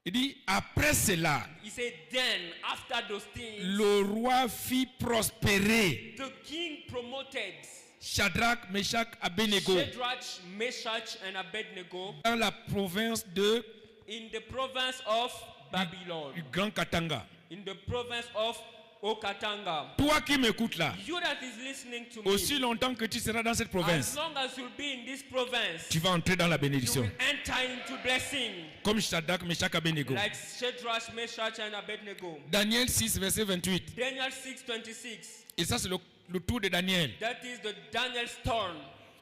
Il dit, après cela, He said, then after those things, le roi fit prospérer the king promoted Shadrach, Meshach, Abednego Shadrach, Meshach, and Abednego dans la province de in the province of Babylon, du Grand Katanga. in the province of Okatanga. Toi qui m'écoutes là, You that is listening to me, aussi longtemps que tu seras dans cette as province, long as you'll be in this province, tu vas entrer dans la you bénédiction. will enter into blessing Comme Shadrach, Meshach, Abednego. like Shadrach, Meshach, and Abednego. Daniel 6, verset 28. Daniel 6:26. Et ça, c'est le tour de Daniel. That is the Daniel's turn.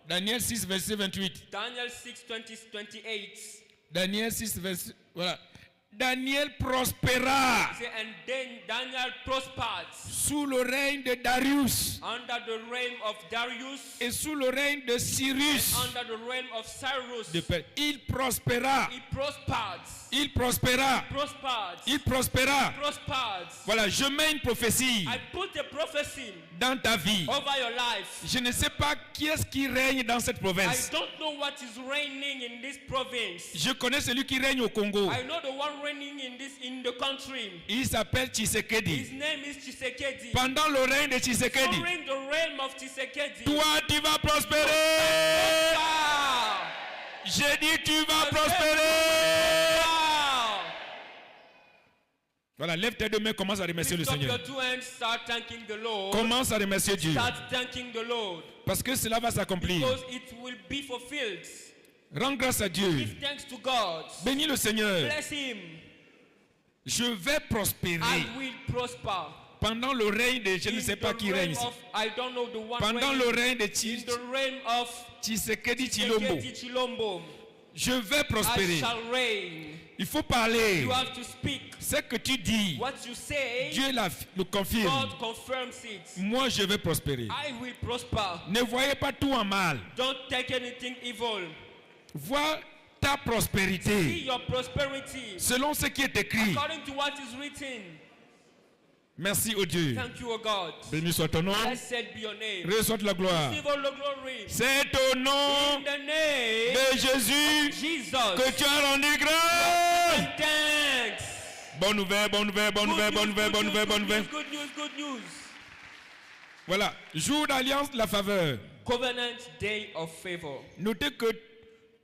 Daniel 6, verset 28. Daniel 6:28. Daniel 6, verset... Voilà. Daniel prospéra He said, and then Daniel prospered sous le règne de Darius under the reign of Darius et sous le règne de Cyrus. and under the reign of Cyrus. Il prospéra. He prospered. Il prospéra. Prospered. Il prospéra. Prospered. Voilà, je mets une prophétie I put a prophecy dans ta vie. over your life. Je ne sais pas qui est-ce qui règne dans cette I province. don't know what is reigning in this province. Je connais celui qui règne au Congo. I know the one reigning in the country. Il s'appelle His Tshisekedi. name is Tshisekedi. Pendant le règne de Tshisekedi, During the realm of Tshisekedi, toi tu vas prospérer. Wow! J'ai dit tu vas prospérer. Wow! Voilà, lève tes deux mains, commence à remercier le Lift up your Seigneur. 2 hands, start thanking the Lord. Commence à remercier Dieu. Start thanking the Lord. Parce que cela va s'accomplir. Because it will be fulfilled. Rends grâce à Dieu. Give thanks to God. Bénis le Seigneur. Bless Him. Je vais prospérer. I will prosper. Pendant le règne de je ne In sais pas the qui reign règne ici. of, I don't know the one Pendant reign. le règne de In the reign of Tshisekedi Tshilombo. Tshisekedi Tshilombo. Je vais I prospérer. shall reign. Il faut parler. You have to speak. Ce que tu dis, What you say, Dieu le confirme. God confirms it. Moi, je vais prospérer. I will prosper. Ne voyez pas tout en mal. Don't take anything evil. Vois ta See prospérité your prosperity selon ce qui est écrit. according to what is written. Merci au Dieu. Thank you, O God. Béni soit ton nom. Blessed be your name. Reçois la gloire. Receive all the glory. C'est au nom In the name de Jésus of Jesus. que tu as rendu grâce. Thanks. Bonne nouvelle, bonne nouvelle, bonne nouvelle, bonne nouvelle, bonne nouvelle, bonne nouvelle. Good news, good news. Voilà, jour d'alliance de la faveur. Covenant day of favor. Notez que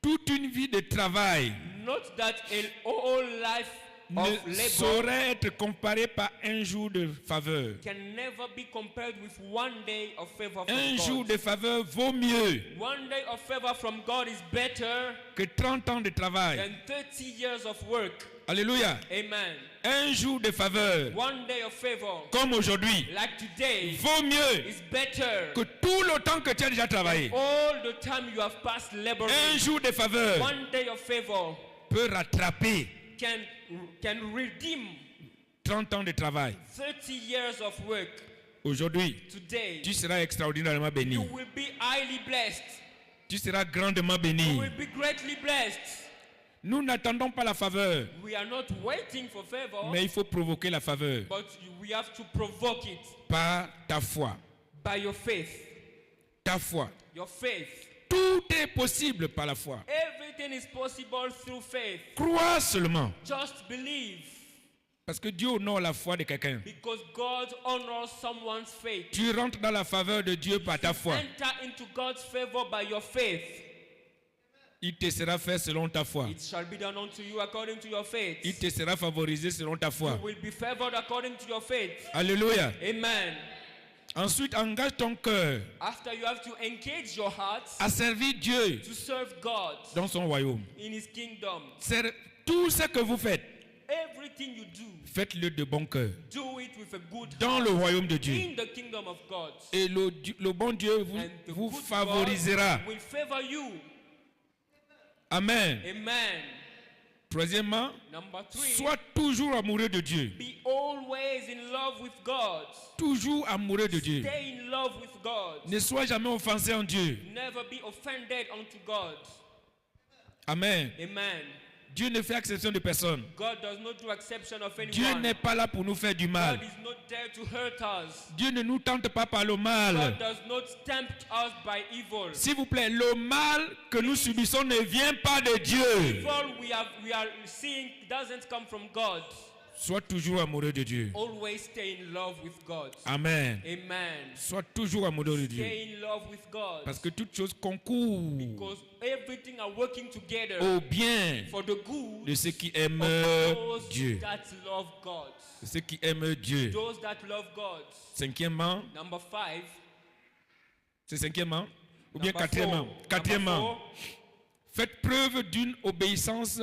toute une vie de travail Note that a whole life ne of labor saurait être comparée par un jour de faveur. can never be compared with one day of favor from Un jour God. de faveur vaut mieux One day of favor from God is better que 30 ans de travail. than 30 years of work. Alléluia. Amen. Un jour de faveur, One day of favor, comme aujourd'hui, like today, vaut mieux is better que tout le temps que tu as déjà travaillé. all the time you have passed laboring. Un jour de faveur One day of favor peut rattraper can redeem 30 ans de travail. 30 years of work. Aujourd'hui, Today, tu seras extraordinairement béni. you will be highly blessed. Tu seras grandement You béni. will be greatly blessed. Nous n'attendons pas la faveur, We are not waiting for favor, mais il faut provoquer la faveur but we have to provoke it par ta foi. by your faith. Ta foi. Your faith. Tout est possible par la foi. Everything is possible through faith. Crois seulement. Just believe, Parce que Dieu honore la foi de quelqu'un. because God honors someone's faith. Tu rentres dans la faveur de Dieu par ta foi. Enter into God's favor by your faith. Il te sera fait selon ta foi. It shall be done unto you according to your faith. Il te sera favorisé selon ta foi. You will be favored according to your faith. Alléluia. Amen. Ensuite, engage ton cœur After you have to engage your heart à servir Dieu to serve God dans son royaume. in His kingdom. Tout ce que vous faites, Everything you do, faites-le de bon cœur. do it with a good Dans le heart royaume de Dieu. in the kingdom of God. Et le bon Dieu And the vous good favorisera. God will favor you. Amen. Amen. Troisièmement, Number 3, sois toujours amoureux de Dieu. be always in love with God. Toujours amoureux de Dieu. Stay in love with God. Ne sois jamais offensé en Dieu. Never be offended unto God. Amen. Amen. Dieu ne fait exception de personne. God does not do exception of Dieu anyone. n'est pas là pour nous faire du mal. God is not there to hurt us. Dieu ne nous tente pas par le mal. God does not tempt us by evil. S'il vous plaît, le mal que nous subissons ne vient pas de Dieu. Evil we are seeing doesn't come from God. Sois toujours amoureux de Dieu. Always stay in love with God. Amen. Amen. Sois toujours amoureux de Dieu. Stay in love with God. Parce que toutes choses concourent Because everything are working together au bien for the good de ceux qui aiment of those Dieu. that love God. De ceux qui aiment Dieu. Those that love God. Cinquièmement, Number 5. c'est cinquièmement ou bien Number quatrièmement. 4. Quatrièmement, Number 4, faites preuve d'une obéissance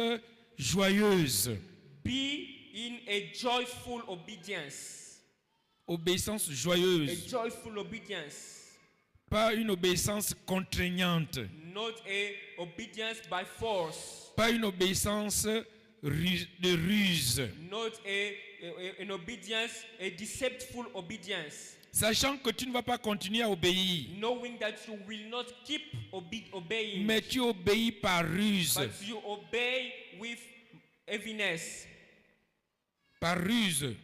joyeuse. be in a joyful obedience. Obéissance A joyeuse. joyful obedience. Pas une obéissance contraignante. Not a obedience by force. Pas une obéissance de ruse. Not an obedience, a deceptive obedience. Sachant que tu ne vas pas continuer à obéir, Knowing that you will not keep obeying, mais tu obéis par ruse. but you obey with heaviness. Par ruse.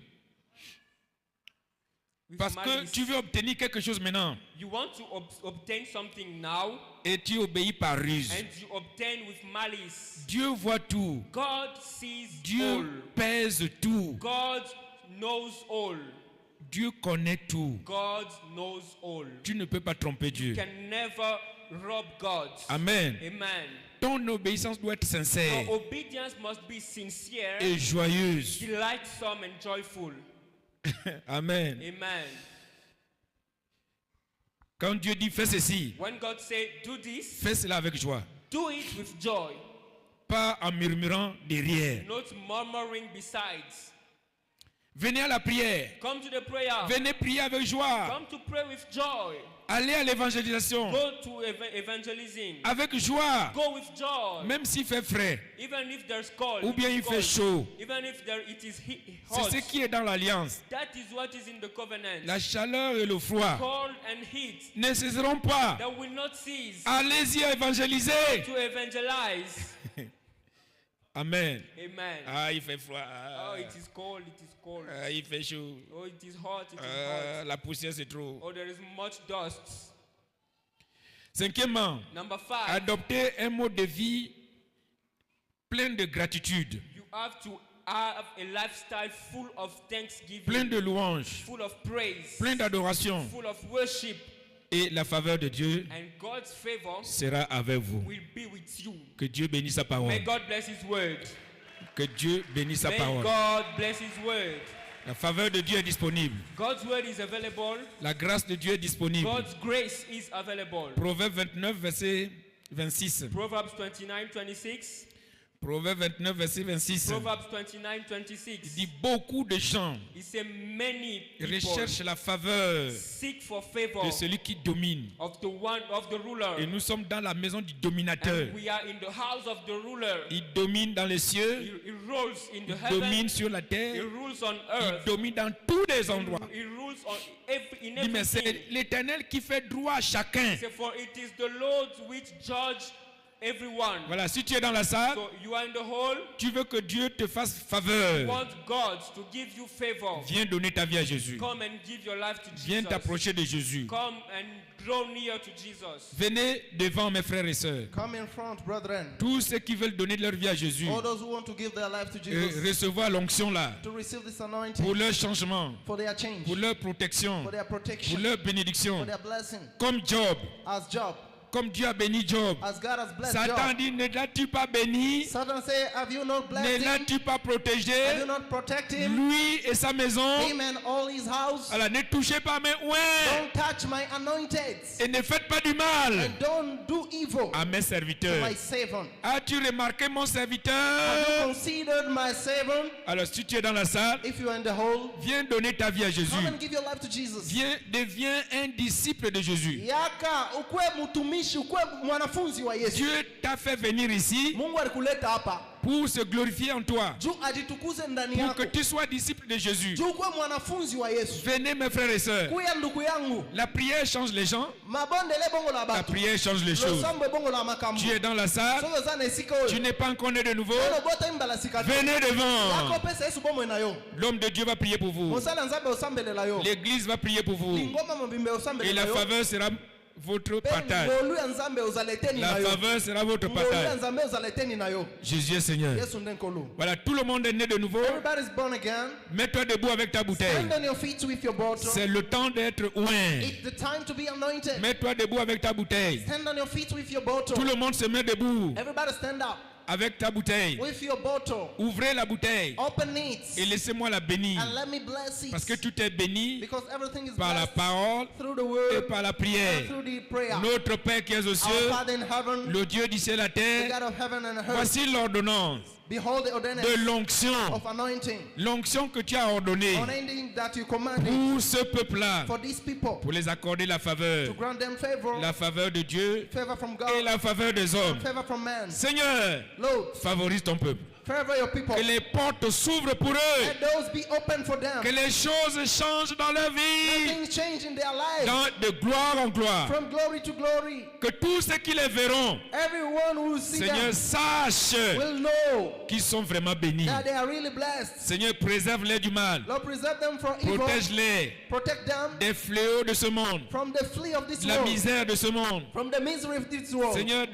With Parce que malice. tu veux obtenir quelque chose maintenant. You want to obtain something now, Et tu obéis par ruse. and you obtain with malice. Dieu voit tout. God sees Dieu all. pèse tout. God knows all. Dieu connaît tout. God knows all. Tu ne peux pas tromper Dieu. You can never rob God. Amen. Amen. ton obéissance doit être sincère Your obedience must be sincere, et joyeuse. delightsome, and joyful. Amen. Amen. Quand Dieu dit fais ceci, When God said, do this, fais cela avec joie. do it with joy, Pas en murmurant derrière. not murmuring besides. Venez à la prière. Come to the prayer. Venez prier avec joie. Come to pray with joy. Allez à l'évangélisation Go to evangelism. avec joie. Go with joy. Même s'il fait frais Even if there's cold. ou bien il fait chaud. Even if it is C'est hot. ce qui est dans l'alliance. That is what is in the covenant. La chaleur et le froid Cold and heat ne cesseront pas. that will not cease Allez-y à évangéliser. to evangelize. Amen. Amen. Ah, il fait froid. Oh, it is cold, it is cold. Ah, il fait chaud. Oh, it is hot, it is Ah, hot. la poussière c'est trop. Oh, there is much dust. Cinquièmement, Number 5, adopter un mode de vie plein de gratitude, you have to have a lifestyle full of thanksgiving, plein de louanges, full of praise, plein d'adoration. full of worship, Et la faveur de Dieu and God's favor sera avec vous. will be with you. Que Dieu bénisse sa parole. May God bless His word. Que Dieu bénisse sa May parole. God bless His word. La faveur de Dieu est disponible. God's word is available. La grâce de Dieu est disponible. God's grace is available. Proverbe 29, verset 26. Proverbs 29:26. Proverbe 29, verset 26. Proverbs 29:26. Il dit beaucoup de gens He said many people recherchent la faveur seek for favor de celui qui domine. of the ruler. Et nous sommes dans la maison du dominateur. And we are in the house of the ruler. Il domine dans les cieux, He rules in the il heaven. domine sur la He terre, rules on il earth. domine dans tous les endroits. He rules on in Il dit, mais everything. c'est l'Éternel qui fait droit à chacun. Say, for it is the Lord which judge everyone. Voilà, si tu es dans la salle, So you are in the hall. tu veux que Dieu te fasse You faveur. want God to give you favor. Viens donner ta vie à Jésus. Come and give your life to Viens Jesus. t'approcher de Jésus. Come and draw near to Jesus. Venez devant mes frères et sœurs. Come in front, brethren. Tous ceux qui veulent donner leur vie à Jésus, All those who want to give their life to et Jesus, recevoir l'onction là, to receive this pour anointing, leur changement, for their change, pour leur protection, for their pour protection, leur for bénédiction. their blessing. Comme Job, As Job, comme Dieu a béni Job. as God has blessed Satan Job. dit, ne l'as-tu pas béni? Satan say, have you not Ne blessed him? l'as-tu pas Have protégé? you not protected him? Lui et sa maison. Him and all his house. Alors ne touchez pas mes oins Don't touch my anointed. et ne faites pas du mal And don't do evil à mes to serviteurs. my servant. As-tu remarqué mon Have you serviteur? considered my servant? Alors si tu es dans la salle, If you are in the hole, viens donner ta vie à Jésus. come and give your life to Jesus. Viens, deviens un disciple de Jésus. Yaka ukwe mtumishi, ukwe mwanafunzi wa Yesu. Dieu t'a fait venir ici Mungu alikuleta hapa pour se glorifier en toi, juu ajitukuze ndani pour yako, que tu sois disciple de Jésus. juu ukwe mwanafunzi wa Yesu. Venez mes frères et sœurs. Kuya ndugu yangu, La prière change les gens, mabonde le bongo la la batu, prière change les choses. losambo bongo la makambo. Tu es dans la salle, Sozo zana esika tu oyo. n'es pas encore né de nouveau. Ono bota imbala sika. Venez Yako devant. pesa Yesu bomo na yo. L'homme de Dieu va prier pour vous. Mosala nzambe osambelela yo. L'église va prier pour vous. Lingoma mabimbe Et osambelela la yo. faveur sera votre partage. Ngolu ya nzambe ozaleteni La na yo. faveur sera votre Ngolu ya partage. nzambe ozaleteni na yo. Jésus est Seigneur. Yesu ndenkolo. Voilà, tout le monde est né de nouveau. Everybody's born again. Mets-toi debout avec ta bouteille. Stand on your feet with your bottle. C'est le temps d'être oint. It's the time to be anointed. Mets-toi debout avec ta bouteille. Stand on your feet with your Tout bottle. le monde se met debout Everybody stand up avec ta bouteille. with your bottle. Ouvrez la bouteille Open it et laissez-moi la bénir. and let me bless Parce que it. tout est béni Because everything is par la blessed parole through the et word par la and prière. through the prayer. Notre Père qui es aux Our cieux, Father in heaven, le Dieu du ciel et la the terre, God of heaven and earth, voici l'ordonnance behold the ordinance de l'onction. of anointing. L'onction que tu as ordonnée Anointing that you commanded pour ce peuple-là, for these people pour les accorder la faveur. to grant them favor, La faveur de Dieu favor from et God, la faveur des hommes. favor from man. Seigneur, Lord, favorise ton peuple. favor your people. Que les portes s'ouvrent pour eux. Let those be open for them. Que les choses changent dans leur vie. Things change in their lives De gloire en gloire. from glory to glory. Que tous ceux qui les verront, Everyone who will see Seigneur, them sache will know qu'ils sont vraiment bénis. that they are really blessed. Seigneur, préserve-les du mal. Lord, preserve them from evil. Protège-les Protect them des fléaux de ce monde, from the flea of this de la world, misère de ce monde. from the misery of this world, Seigneur,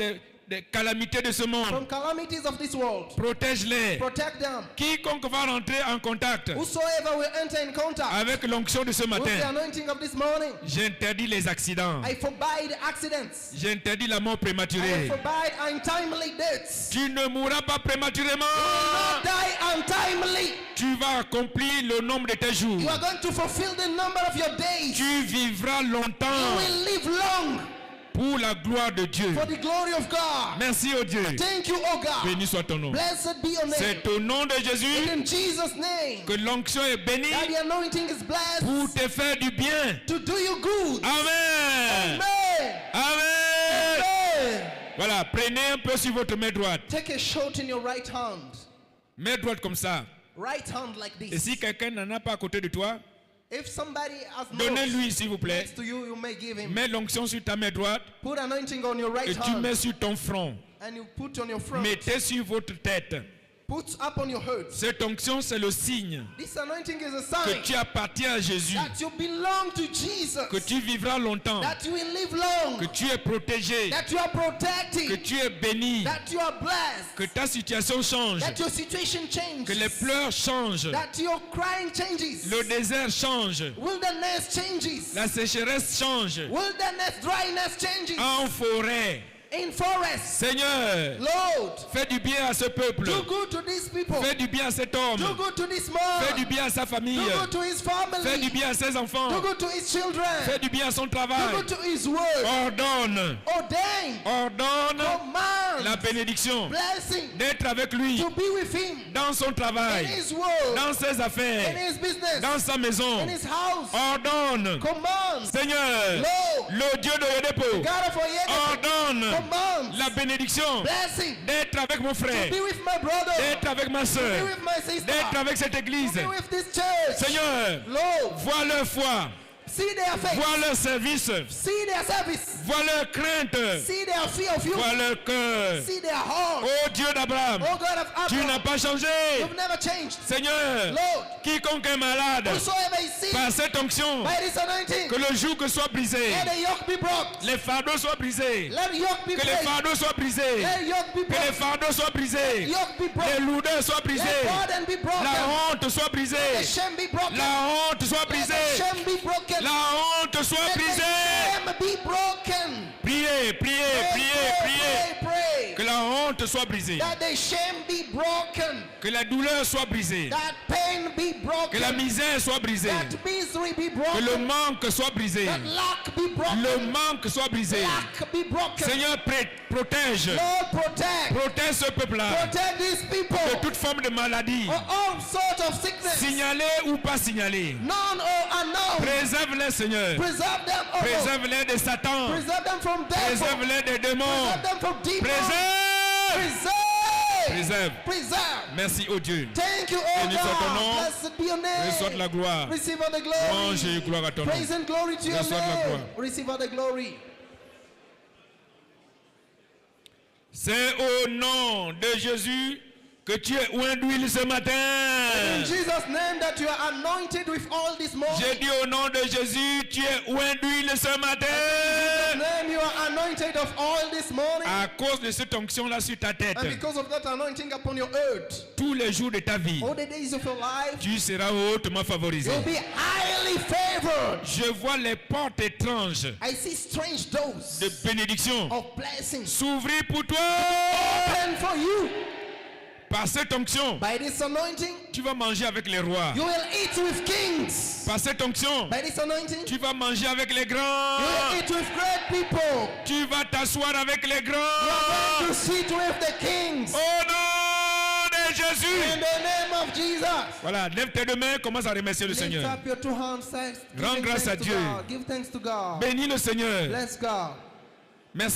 des calamités de ce from monde. calamities of this world. Protège-les. Protect them. Quiconque va rentrer en contact Whosoever will enter in contact avec l'onction de ce with the matin, anointing of this morning, j'interdis les accidents. I forbid accidents. J'interdis la mort I prématurée. forbid untimely deaths. Tu ne mourras pas prématurément. You will not die untimely. Tu vas accomplir le nombre de tes jours. You are going to fulfill the number of your days. Tu vivras You longtemps will live long pour la gloire de Dieu. for the glory of God. Merci au Dieu. Thank you, oh God. Béni soit ton nom. Blessed be your name. C'est au nom de Jésus In Jesus' name, que l'onction est bénie that the anointing is blessed pour te faire du bien. to do you good. Amen. Amen. Amen. Amen. Voilà, prenez un peu sur votre main droite. Take a shot in your right hand. Main droite comme ça. Right hand like Et this. si quelqu'un n'en a pas à côté de toi, If somebody has no donnez-lui s'il vous plaît. next to you, you may give him. Mets l'onction sur ta main droite Put anointing on your right et tu hand mets sur ton front. and you put on your front. Mettez sur votre tête. Put up on your head. Cette onction, c'est le signe This anointing is a que sign tu appartiens à Jésus, that you belong to Jesus. que tu vivras longtemps, That you will live long. que tu es protégé, That you are que protected. tu es béni, That you are blessed. que ta situation change, That your situation changes. que les pleurs changent, That your crying changes. le désert change, Wilderness changes. la sécheresse change. Wilderness dryness changes. En forêt, In forest. Seigneur, Lord, fais du bien à ce peuple, do good to these people. fais du bien à cet homme, Do good to this fais du man. bien à sa famille, Do good to his fais du family. bien à ses enfants, Do good to his children. fais du bien à son Do travail. good to his word. Ordonne, Ordain. ordonne la Command. bénédiction Blessing. d'être avec lui To be with him. dans son In travail, his word. dans ses In affaires, his business. dans sa maison. In his house. Ordonne, Command. Seigneur, Lord. le Dieu de Yodepo, God of Oyede. ordonne Command. la bénédiction Blessing. d'être avec mon frère, Be with my brother. d'être avec ma Be soeur, with my sister. d'être avec cette église. Be with this church. Seigneur, Lord, vois leur foi, see their faith. vois leur service, See their service. vois leur crainte, See their fear of you. vois leur cœur. See their heart. Oh Dieu d'Abraham, Oh God of tu n'as Abraham, pas changé. you've never changed. Seigneur, Lord, quiconque est malade, whosoever is sick par cette onction, by this anointing, que le joug soit brisé, let the yoke be broke. les fardeaux soient brisés, Let the yoke be que les broken. fardeaux soient brisés, Let the yoke be que les broken. fardeaux soient brisés, Yoke be les broken. lourdeurs soient Let brisées, burden be broken. la honte soit Let brisée, the shame be broken. la honte soit Let the brisée, shame be broken. la honte soit Let the brisée. shame be broken. Priez, priez, priez, priez. Pray. Que la honte soit brisée, That the shame be broken. que la douleur soit brisée, That pain be que la broken. misère soit brisée, That misery be que le broken. manque soit brisé, That lack be le broken. manque soit brisé. Lack be broken. Seigneur, protège, Lord, protect. protège ce peuple-là Protect these people. de toute forme de maladie, Of all sorts of sickness. signalée ou pas signalée. None or unknown. Préserve-les, Seigneur. Preserve them, oh Lord. Préserve-les de Satan. Preserve them from death. Préserve-les des démons. Preserve them from demons. Préserve. Preserve. Préserve. Preserve. Merci, oh Dieu. Thank you, oh Béni soit ton nom. God. Blessed be your Reçois de la name. gloire. Receive all the Louange et glory. gloire à ton nom. Praise and glory to your Reçois de la name. gloire. Receive all the glory. C'est au nom de Jésus que tu es oint d'huile ce In matin. Jesus' name that you are anointed with all this morning. J'ai dit au nom de Jésus, tu es oint d'huile ce In Jesus' matin. name you are anointed of all this morning. À cause de cette onction-là sur ta tête, And because of that anointing upon your earth, tous les jours de ta vie, all the days of your life, tu seras hautement favorisé. you'll be highly favored. Je vois les portes étranges I see strange doors de bénédiction of blessings s'ouvrir pour toi. open for you. Par cette onction, By this anointing, tu vas manger avec les rois. you will eat with kings. Par cette onction, By this anointing, tu vas manger avec les you grands. will eat with great people. Tu vas t'asseoir avec les You are grands. going to sit with the kings. Au nom de In Jésus. the name of Jesus. Voilà, lève tes deux mains, commence à remercier le Lift Seigneur. up your two hands. Rends grâce à Dieu. Give thanks to God. Bénis le Seigneur. Bless God. Merci.